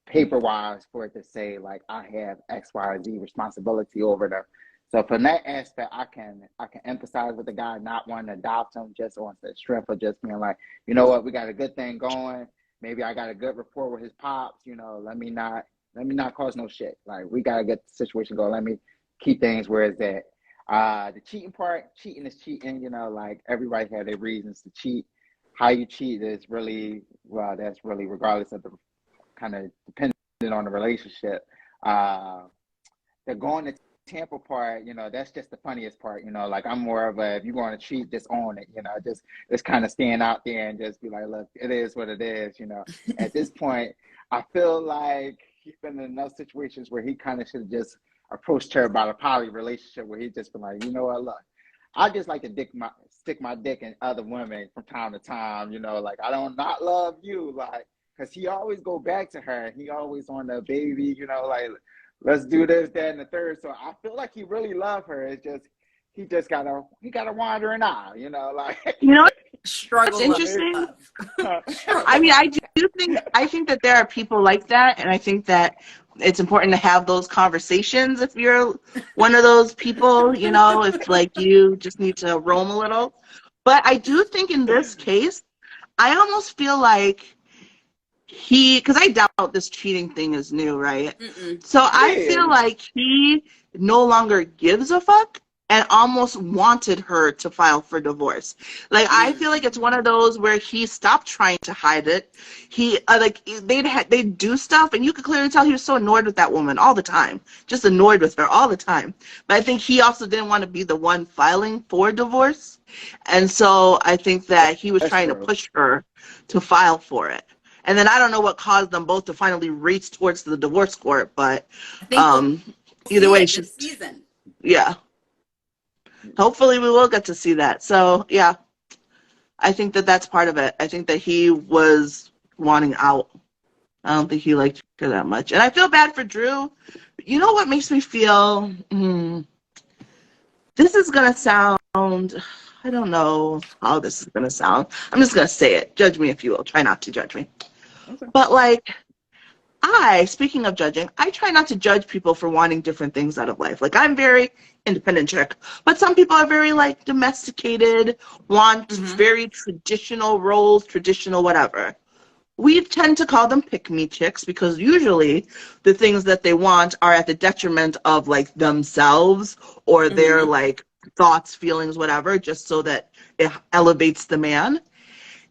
paper-wise for it to say like I have X, Y, Z responsibility over them. So from that aspect, I can empathize with the guy not wanting to adopt him just on the strength of just being like, you know what, we got a good thing going. Maybe I got a good rapport with his pops. Let me not cause no shit. Like, we gotta get the situation going. Let me keep things where it's at. The cheating part, cheating is cheating. Like, everybody had their reasons to cheat. How you cheat is that's really regardless of the kind of dependent on the relationship. The going to Tampa part, that's just the funniest part. Like, I'm more of a, if you're going to cheat, just own it. Just kind of stand out there and just be like, look, it is what it is. At this point, I feel like he's been in enough situations where he kind of should have just approached her about a poly relationship where he just been like, you know what, look, I just like to stick my dick in other women from time to time. Like, I don't not love you, like, because he always go back to her. He always on the baby, like, let's do this, that, and the third. So I feel like he really loved her. It's just he got a wandering eye, like. Struggle. That's interesting. I mean, I think that there are people like that, and I think that it's important to have those conversations if you're one of those people, if like you just need to roam a little. But I do think in this case, I almost feel like because I doubt this cheating thing is new, right? Mm-mm. So I feel Yeah. like he no longer gives a fuck and almost wanted her to file for divorce. Like I Mm. feel like it's one of those where he stopped trying to hide it. He like they'd do stuff and you could clearly tell he was so annoyed with that woman all the time, just annoyed with her all the time. But I think he also didn't want to be the one filing for divorce, and so I think that he was That's trying to true. push her to file for it. And then I don't know what caused them both to finally reach towards the divorce court, but I think we'll um, either see way, it this season. yeah. Hopefully, we will get to see that. So yeah, I think that that's part of it. I think that he was wanting out. I don't think he liked her that much, and I feel bad for Drew. You know what makes me feel? This is gonna sound. I don't know how this is gonna sound. I'm just gonna say it. Judge me if you will. Try not to judge me. Okay. But like, speaking of judging, I try not to judge people for wanting different things out of life. Like, I'm very independent chick, but some people are very, like, domesticated, want Mm-hmm. very traditional roles, traditional whatever. We tend to call them pick-me chicks because usually the things that they want are at the detriment of, like, themselves or their, Mm-hmm. like, thoughts, feelings, whatever, just so that it elevates the man.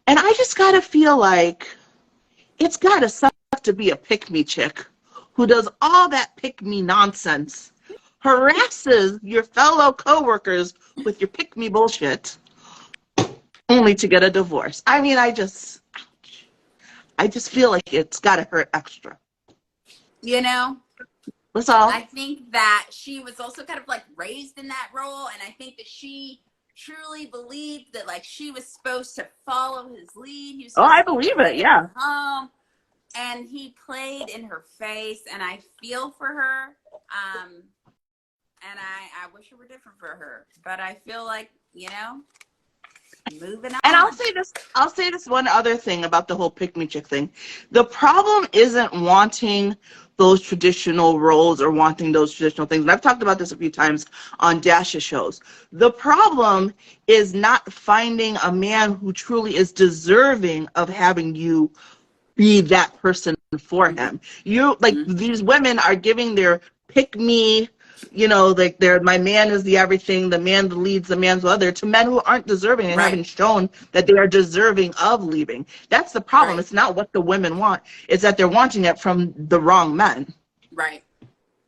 And I just gotta feel like it's gotta suck to be a pick-me chick who does all that pick-me nonsense, harasses your fellow coworkers with your pick-me bullshit, only to get a divorce. I mean, I just feel like it's gotta hurt extra. You know, That's all. I think that she was also kind of like raised in that role, and I think that she truly believed that like she was supposed to follow his lead. He was Oh, supposed I to be the believe it. head of the Yeah. home, and he played in her face. And I feel for her. And I wish it were different for her, but I feel like moving And on. I'll say this one other thing about the whole pick me chick thing. The problem isn't wanting those traditional roles or wanting those traditional things. And I've talked about this a few times on Dash's shows. The problem is not finding a man who truly is deserving of having you be that person for him. You like Mm-hmm. these women are giving their pick me, like they're my man is the everything, the man that leads, the man's the other to men who aren't deserving and Right, haven't shown that they are deserving of leaving. That's the problem. right, It's not what the women want. It's that they're wanting it from the wrong men. right,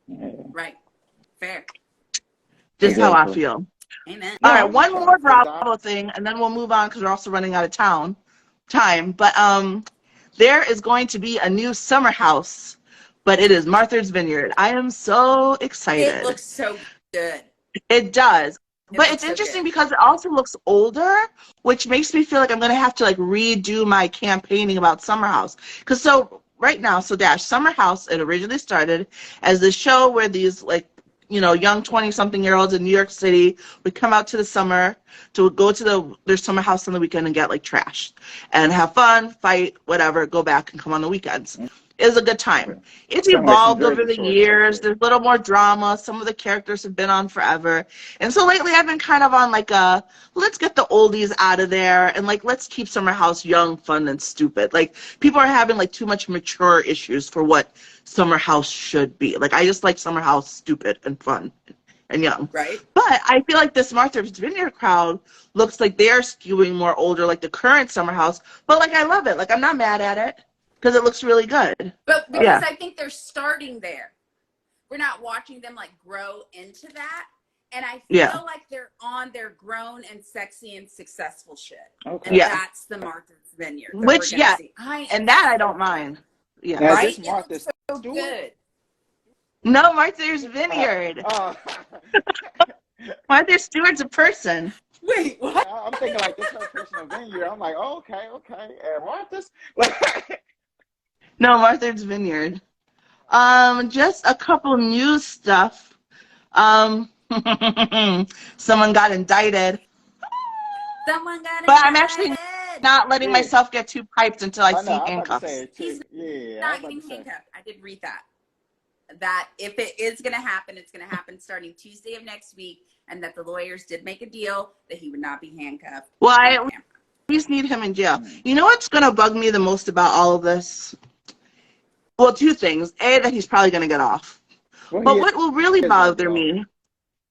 Yeah. right. Fair. Just Fair. how I Exactly. feel. Amen. All No, right, I'm just one trying more to say, Doc. Bravo thing, and then we'll move on because we're also running out of time. But there is going to be a new summer house, but it is Martha's Vineyard. I am so It excited. looks so good. It does. It But looks it's so interesting good. because it also looks older, which makes me feel like I'm going to have to like redo my campaigning about Summer House. Because so right now, Dash, Summer House, it originally started as a show where these like, young 20-something-year-olds in New York City would come out to the summer to go to their summer house on the weekend and get like trashed and have fun, fight, whatever, go back and come on the weekends. It was a good time. It's Kind of like some evolved over Jersey the Shore type years. shit. There's a little more drama. Some of the characters have been on forever. And so lately I've been kind of on like let's get the oldies out of there and like let's keep Summer House young, fun, and stupid. Like people are having like too much mature issues for what Summer House should be. Like I just like Summer House stupid and fun and young. Right? But I feel like this Martha's Vineyard crowd looks like they're skewing more older, like the current Summer House. But like I love it. Like I'm not mad at it because it looks really good. But because Yeah. I think they're starting there. We're not watching them like grow into that. And I feel Yeah. like they're on their grown and sexy and successful shit. Okay. And Yeah. that's the Martha's Vineyard. That Which, we're gonna yeah, see. and that I don't mind. Yeah. Now, is Right? this It Martha looks so Stewart? good. No, Martha's Vineyard. Martha Stewart's a person. Wait, what? I'm thinking like this her personal vineyard. I'm like, oh, okay. And Martha's? No, Martha's Vineyard. Just a couple news stuff. Someone got indicted, Someone got but I'm actually indicted. not letting Yeah. myself get too hyped until I I know. see I'm about to handcuffs. say it He's too. Yeah. I Not was about getting to say. handcuffed. I did read that. That if it is going to happen, it's going to happen starting Tuesday of next week. and that the lawyers did make a deal that he would not be handcuffed. Well, on I camera. just need him in jail. You know what's going to bug me the most about all of this? Well, two things. A, that he's probably going to get off. Well, But he what will really is gonna get bother off. me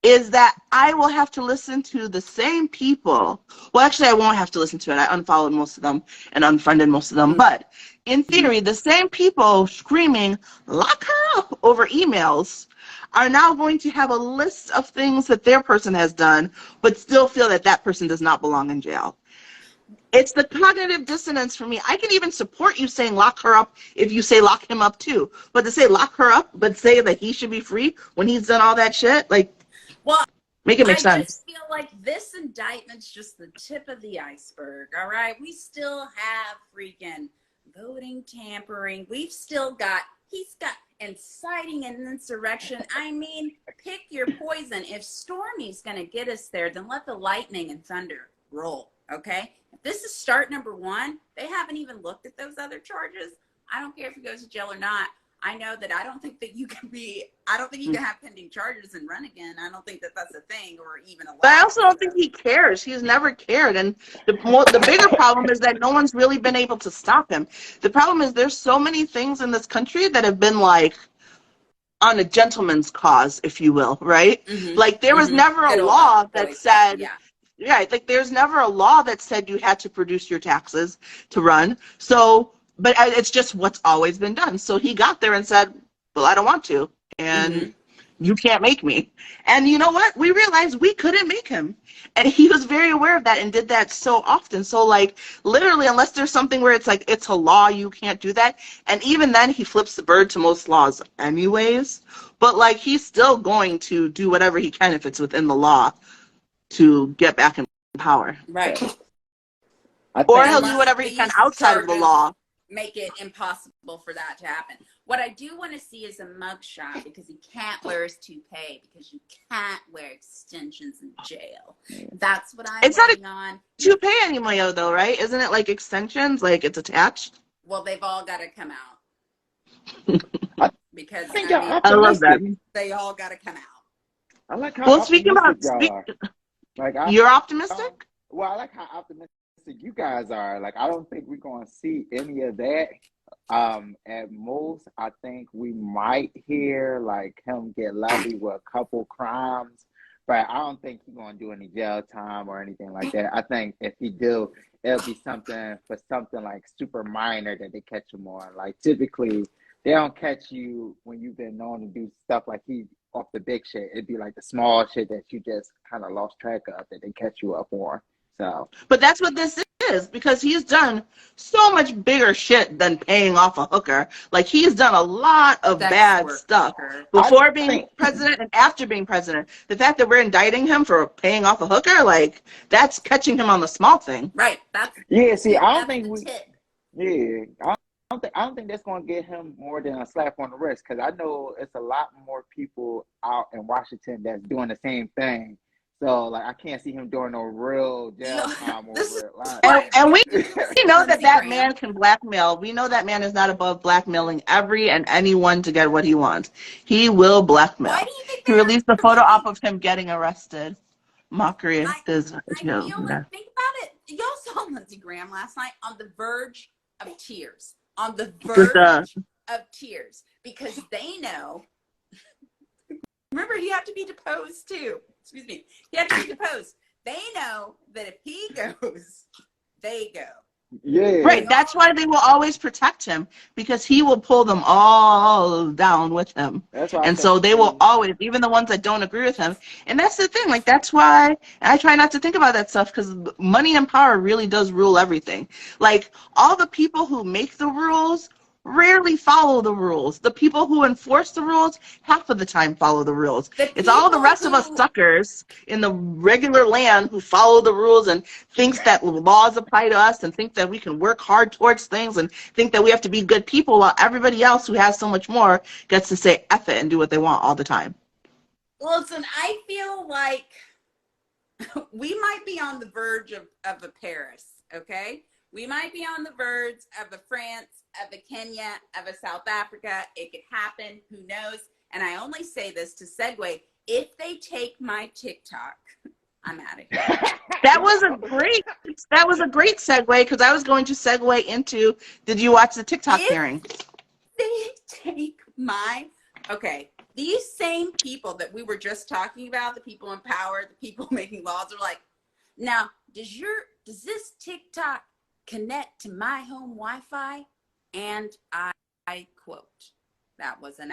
is that I will have to listen to the same people. Well, actually, I won't have to listen to it. I unfollowed most of them and unfriended most of them. But in theory, the same people screaming, lock her up over emails are now going to have a list of things that their person has done, but still feel that that person does not belong in jail. It's the cognitive dissonance for me. I can even support you saying lock her up if you say lock him up too. But to say lock her up, but say that he should be free when he's done all that shit, like, Well, make it make I sense. just feel like this indictment's just the tip of the iceberg, all right? We still have freaking voting tampering. He's got inciting an insurrection. I mean, pick your poison. If Stormy's going to get us there, then let the lightning and thunder roll, okay? If this is start number one, they haven't even looked at those other charges. I don't care if he goes to jail or not. I know that I don't think you can have pending charges and run again. I don't think that that's a thing or even allowed. But I also don't think he cares. He's never cared. And the bigger problem is that no one's really been able to stop him. The problem is there's so many things in this country that have been like on a gentleman's cause, if you will, right? Mm-hmm. Like there was never a law that said, like there's never a law that said you had to produce your taxes to run. So, but it's just what's always been done. So he got there and said, well, I don't want to. And you can't make me. And you know what? We realized we couldn't make him. And he was very aware of that and did that so often. So like literally, unless there's something where it's like, it's a law, you can't do that. And even then he flips the bird to most laws anyways. But like, he's still going to do whatever he can if it's within the law to get back in power. Right. Or he'll do whatever he can outside of the law. Make it impossible for that to happen. What I do want to see is a mugshot because he can't wear his toupee because you can't wear extensions in jail. That's what I'm waiting on. Toupee anymore though, right? Isn't it like extensions? Like it's attached? Well, they've all got to come out. Because I love that. They all got to come out. I like how speaking about you're optimistic? Well, I like how optimistic you guys are. Like, I don't think we're going to see any of that. At most, I think we might hear like him get levied with a couple crimes, but I don't think he's going to do any jail time or anything like that. I think if he do, it'll be something like super minor that they catch him on. Like typically, they don't catch you when you've been known to do stuff like he off the big shit. It'd be like the small shit that you just kind of lost track of that they catch you up on. So, but that's what this is, because he's done so much bigger shit than paying off a hooker. Like he's done a lot of bad stuff before being president and after being president. The fact that we're indicting him for paying off a hooker, like that's catching him on the small thing. Right. That's see, I don't think I don't think that's going to get him more than a slap on the wrist, because I know it's a lot more people out in Washington that's doing the same thing. So, like, I can't see him doing no real jail time over it. And we know that man can blackmail. We know that man is not above blackmailing every and anyone to get what he wants. He will blackmail. He released the photo op of him getting arrested. Mockery is think about it. Y'all saw Lindsey Graham last night on the verge of tears. On the verge of tears. Because they know. Remember, he had to be deposed too. Excuse me. He had to be deposed. They know that if he goes, they go. Yeah. Right. That's why they will always protect him, because he will pull them all down with him. That's why. And so they will always, even the ones that don't agree with him. And that's the thing. Like, that's why I try not to think about that stuff, because money and power really does rule everything. Like, all the people who make the rules rarely follow the rules. The people who enforce the rules half of the time follow the rules. It's all the rest of us suckers in the regular land who follow the rules and thinks that laws apply to us and think that we can work hard towards things and think that we have to be good people, while everybody else who has so much more gets to say F it and do what they want all the time. Listen, I feel like we might be on the verge of a Paris, okay? We might be on the verge of a France, of a Kenya, of a South Africa. It could happen. Who knows? And I only say this to segue if they take my TikTok, I'm out of here. That was a great segue, because I was going to segue into, did you watch the TikTok If hearing? they take my, okay, these same people that we were just talking about, the people in power, the people making laws, are like, now, does this TikTok connect to my home Wi-Fi? And I quote, that was an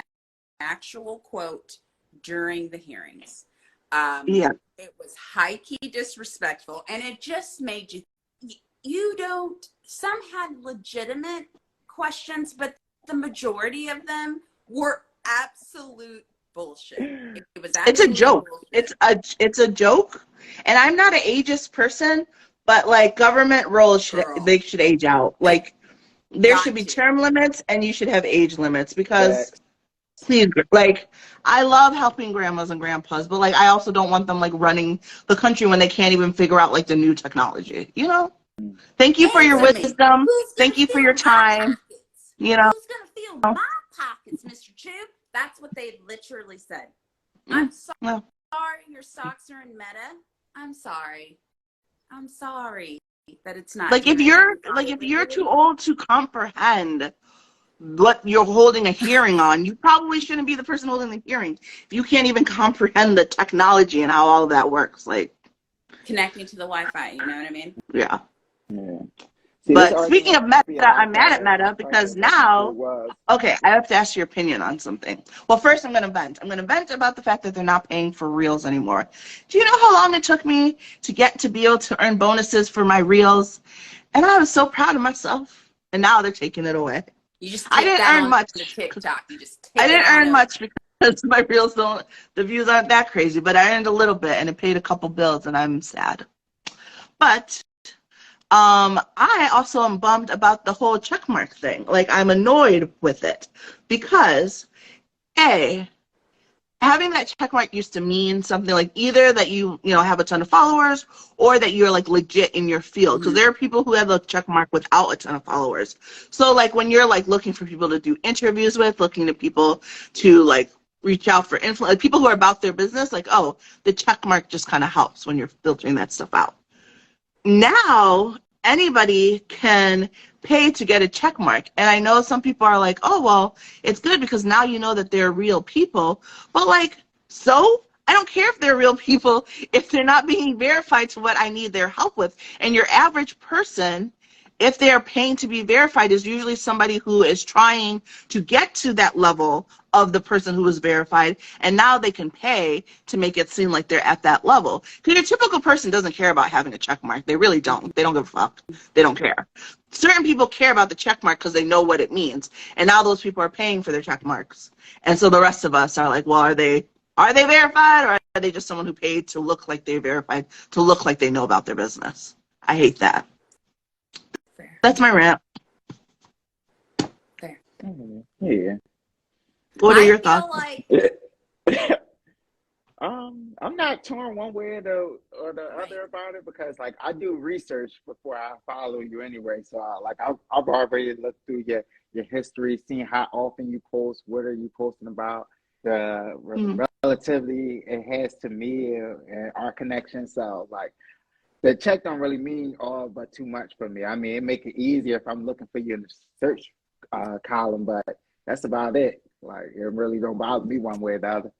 actual quote during the hearings. Yeah. It was high-key disrespectful, and it just made you don't, some had legitimate questions, but the majority of them were absolute bullshit. It was It's a joke. bullshit. It's a joke. And I'm not an ageist person, but like government roles should age out. Like there should be term limits, and you should have age limits, because please, like, I love helping grandmas and grandpas, but like I also don't want them like running the country when they can't even figure out like the new technology, you know? Thank you for your wisdom. Thank you for your time. You know? Who's gonna feel my pockets, Mr. Chew? That's what they literally said. I'm sorry your socks are in Meta. I'm sorry that it's not. Like if you're too old to comprehend what you're holding a hearing on, you probably shouldn't be the person holding the hearing. If you can't even comprehend the technology and how all of that works, like connecting to the Wi-Fi, you know what I mean? Yeah. See, but speaking of Meta, I'm mad at Meta because now, okay, I have to ask your opinion on something. Well, first I'm going to vent. I'm going to vent about the fact that they're not paying for Reels anymore. Do you know how long it took me to be able to earn bonuses for my Reels? And I was so proud of myself. And now they're taking it away. You just I didn't earn much. TikTok. You just I didn't earn much because my Reels the views aren't that crazy, but I earned a little bit, and it paid a couple bills, and I'm sad. But I also am bummed about the whole checkmark thing. Like, I'm annoyed with it because, A, having that checkmark used to mean something like either that you have a ton of followers or that you're like legit in your field. Because there are people who have a checkmark without a ton of followers. So like when you're like looking for people to do interviews with, looking to people to like reach out for influence, like people who are about their business, like, oh, the checkmark just kind of helps when you're filtering that stuff out. Now anybody can pay to get a check mark. And I know some people are like, oh, well, it's good because now you know that they're real people. But like, so I don't care if they're real people if they're not being verified to what I need their help with. And your average person, if they're paying to be verified, is usually somebody who is trying to get to that level of the person who was verified, and now they can pay to make it seem like they're at that level. Because your typical person doesn't care about having a check mark. They really don't. They don't give a fuck. They don't care. Certain people care about the check mark because they know what it means, and now those people are paying for their check marks. And so the rest of us are like, well, are they verified, or are they just someone who paid to look like they're verified, to look like they know about their business? I hate that. That's my rant. Fair. Yeah. What are your thoughts? I'm not torn one way or the other about it because like I do research before I follow you anyway. So I've already looked through your history, seen how often you post, what are you posting about, the relativity it has to me and our connection. So like the check don't really mean all but too much for me. I mean, it make it easier if I'm looking for you in the search column, but that's about it. Like, it really don't bother me one way or the other.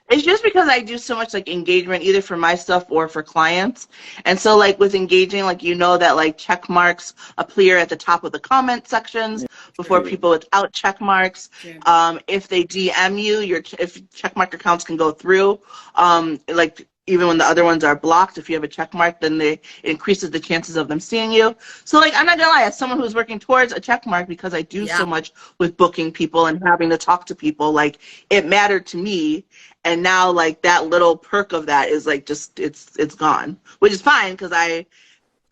It's just because I do so much like engagement either for my stuff or for clients. And so like with engaging, like that like check marks appear at the top of the comment sections before people without check marks. If they DM you, if check mark accounts can go through, like even when the other ones are blocked, if you have a check mark, then it increases the chances of them seeing you. So like, I'm not gonna lie, as someone who's working towards a check mark, because I do so much with booking people and having to talk to people, like it mattered to me. And now like that little perk of that is like just, it's gone, which is fine because I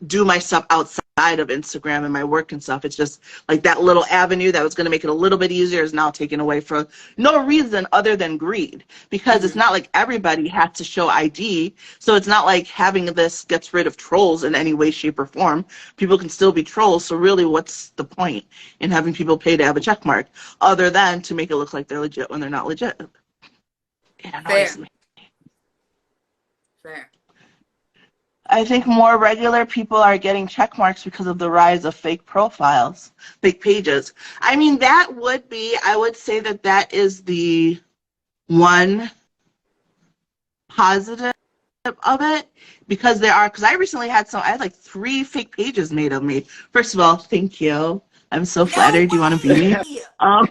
do my stuff outside of Instagram and my work and stuff. It's just like that little avenue that was going to make it a little bit easier is now taken away for no reason other than greed, because it's not like everybody has to show ID. So it's not like having this gets rid of trolls in any way, shape, or form. People can still be trolls. So really, what's the point in having people pay to have a check mark other than to make it look like they're legit when they're not legit? It annoys Fair. me. Fair. I think more regular people are getting check marks because of the rise of fake profiles, fake pages. I mean, that would be, I would say that that is the one positive of it, because because I recently had I had like 3 fake pages made of me. First of all, thank you. I'm so flattered. Do you want to be me? way! Um,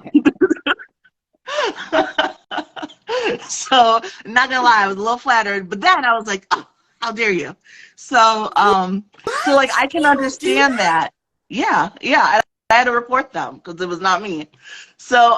so not gonna lie, I was a little flattered, but then I was like, oh, how dare you? So so like What? I can People do understand that? that. Yeah, yeah. I had to report them because it was not me. So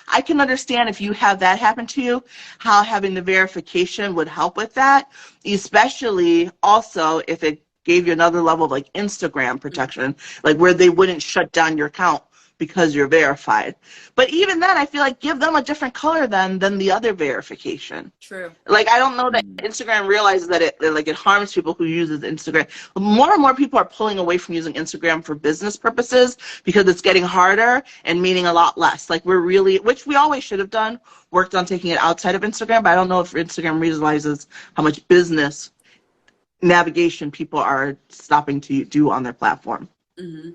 I can understand if you have that happen to you, how having the verification would help with that, especially also if it gave you another level of like Instagram protection, like where they wouldn't shut down your account because you're verified. But even then, I feel like give them a different color than the other verification. True. Like I don't know that Instagram realizes that it harms people who uses Instagram. More and more people are pulling away from using Instagram for business purposes because it's getting harder and meaning a lot less. Like we're really, which we always should have done, worked on taking it outside of Instagram, but I don't know if Instagram realizes how much business navigation people are stopping to do on their platform. Mm-hmm.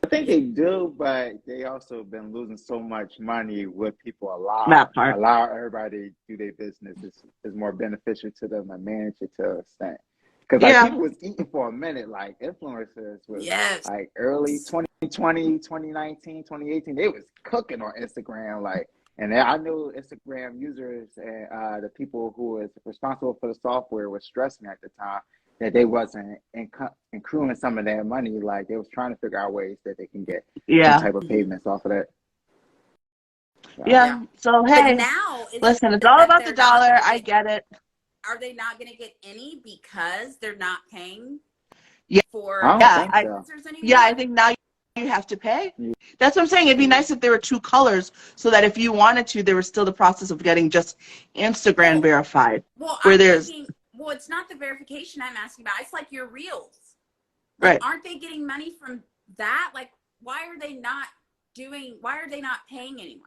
I think they do, but they also been losing so much money with people That part. allow everybody to do their business is more beneficial to them and manage it to an extent. Because like Yeah. people was eating for a minute, like influencers was Yes. like early 2020, 2019, 2018, they was cooking on Instagram, like, and I knew Instagram users and the people who was responsible for the software was stressing at the time that they wasn't accruing some of their money. Like they was trying to figure out ways that they can get some Yeah. type of payments off of that. So, Yeah. So But hey, now, is listen, it it's all that about the they're not dollar. gonna I get it. Are they not going to get any because they're not paying Yeah. for I don't Yeah. think so. influencers anymore? Yeah, I think now you have to pay. That's what I'm saying. It'd be nice if there were 2 colors so that if you wanted to, there was still the process of getting just Instagram Well, verified. Well, Where I'm there's thinking, well, it's not the verification I'm asking about. It's like your reels. Like, right. aren't they getting money from that? Like, why are they not paying anymore?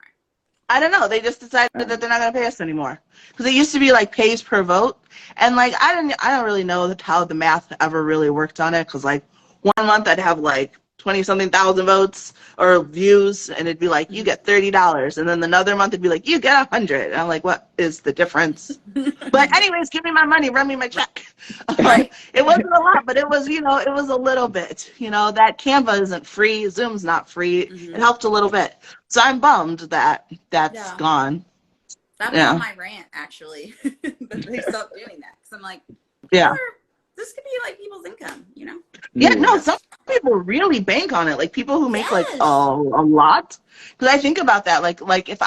I don't know. They just decided that they're not going to pay us anymore. Because it used to be like pays per vote. And like I don't really know how the math ever really worked on it. Because like 1 month I'd have like 20-something thousand votes or views, and it'd be like you get $30, and then another month it'd be like you get 100. And I'm like, what is the difference? But anyways, give me my money, run me my check. Right. It wasn't a lot, but it was it was a little bit. That Canva isn't free, Zoom's not free. Mhm. It helped a little bit. So I'm bummed that that's Yeah. gone. That was Yeah. on my rant, actually, that they stopped doing that. Because I'm like, Yeah. this could be like people's income, Yeah, no, some people really bank on it. Like people who make like Yes. a lot. Because I think about that. Like if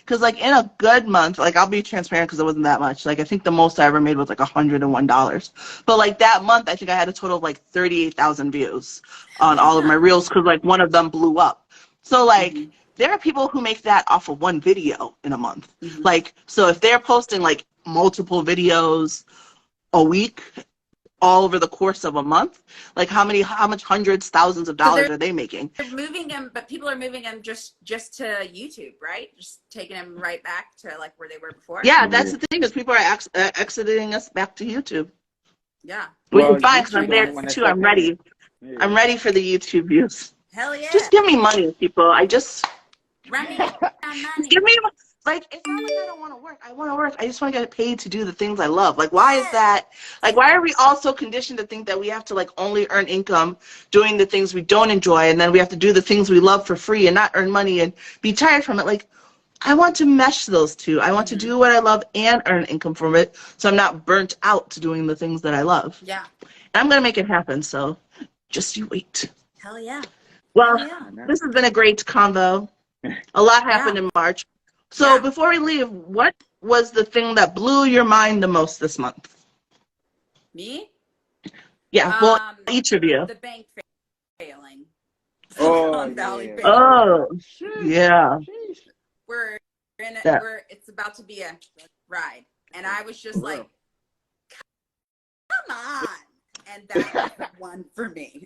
because like in a good month, like I'll be transparent because it wasn't that much. Like I think the most I ever made was like $101. But like that month, I think I had a total of like 38,000 views on all of my reels because like one of them blew up. So like there are people who make that off of one video in a month. Mhm. Like so if they're posting like multiple videos a week, all over the course of a month, like how much hundreds, thousands of dollars are they making? They're moving them, but people are moving them just to YouTube, right? Just taking them right back to like where they were before. Yeah, that's the thing is people are exiting us back to YouTube, Yeah. which Well, is fine because YouTube I'm there only when it's too. I'm second. ready. Yeah. I'm ready for the YouTube views. Hell yeah. Just give me money, people. Run me that money. Give me like it's not like I don't want to work. I want to work. I just want to get paid to do the things I love. Like why is that? Like why are we all so conditioned to think that we have to like only earn income doing the things we don't enjoy, and then we have to do the things we love for free and not earn money and be tired from it? Like I want to mesh those two. I want to do what I love and earn income from it, so I'm not burnt out to doing the things that I love. Yeah. And I'm gonna make it happen. So just you wait. Hell yeah. Well, Hell yeah. this has been a great convo. A lot happened in March. So before we leave, what was the thing that blew your mind the most this month? Me? Yeah, well, each of you. The bank failing. Oh, Silicon Valley yeah. failing. Oh, yeah. We're in it. Yeah. It's about to be a ride, and I was just like, "Come on!" And that was the one for me.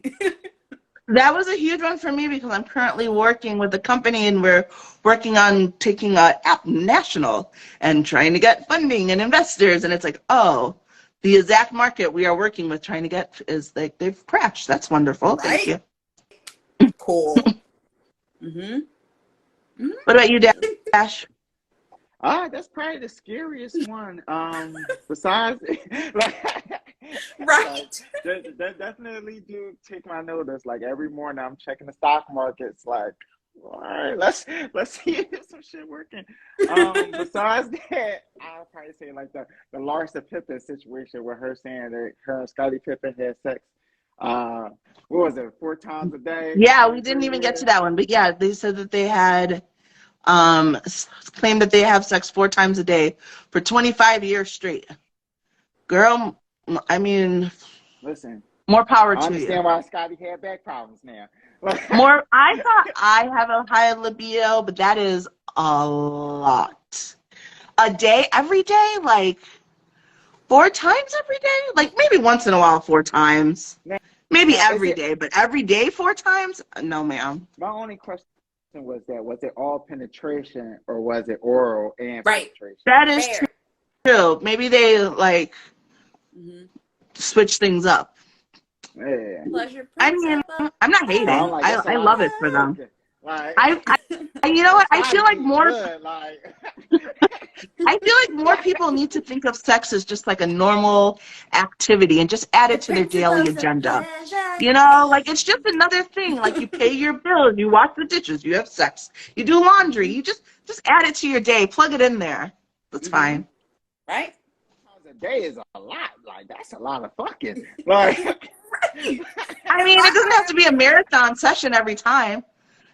That was a huge one for me because I'm currently working with a company and we're working on taking a app national and trying to get funding and investors. And it's like, oh, the exact market we are working with trying to get is like they've crashed. That's wonderful. Thank you. Cool. Mm-hmm. What about you, Dash? That's probably the scariest one. Besides, like, Right. that definitely do take my notice. Like every morning, I'm checking the stock markets. Like, all right, let's see if some shit working. Besides that, I'll probably say like the Larsa Pippen situation with her saying that her and Scottie Pippen had sex. What was it, 4 times a day? Yeah, we didn't even get to that one, but yeah, they said that they had claimed that they have sex 4 times a day for 25 years straight. Girl, I mean, Listen, more power I to understand you. why Scotty had back problems now. More, I thought I have a high libido, but that is a lot. A day, every day, like 4 times every day? Like maybe once in a while 4 times. Maybe Now, every day, but every day 4 times? No, ma'am. my only question was it all penetration or was it oral and Right. penetration? That is Fair. true. Maybe they like Mm-hmm. switch things up. Yeah. Pleasure. I mean, I'm not hating. I'm like, that's a I lot love of it for them. fucking, like, You know what? I Scotty feel like eat more. good, like. I feel like more people need to think of sex as just like a normal activity and just add it to their daily agenda. You know, like it's just another thing. Like you pay your bills, you wash the dishes, you have sex, you do laundry. You just add it to your day, plug it in there. That's fine. Right. A day is a lot. Like that's a lot of fucking. Like. I mean, it doesn't have to be a marathon session every time.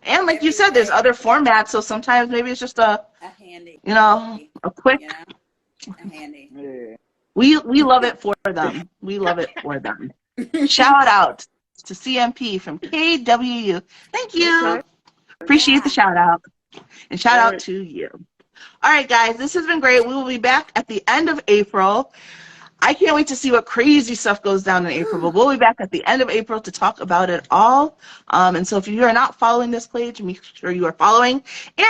And like you said, there's other formats, so sometimes maybe it's just a handy. you know, a quick. You know, a handy. Yeah. We love it for them. We love it for them. Shout out to CMP from KWU. Thank you. Okay. Appreciate the shout out. And shout All out right. to you. All right, guys, this has been great. We will be back at the end of April. I can't wait to see what crazy stuff goes down in April, but we'll be back at the end of April to talk about it all. And so if you are not following this page, make sure you are following. And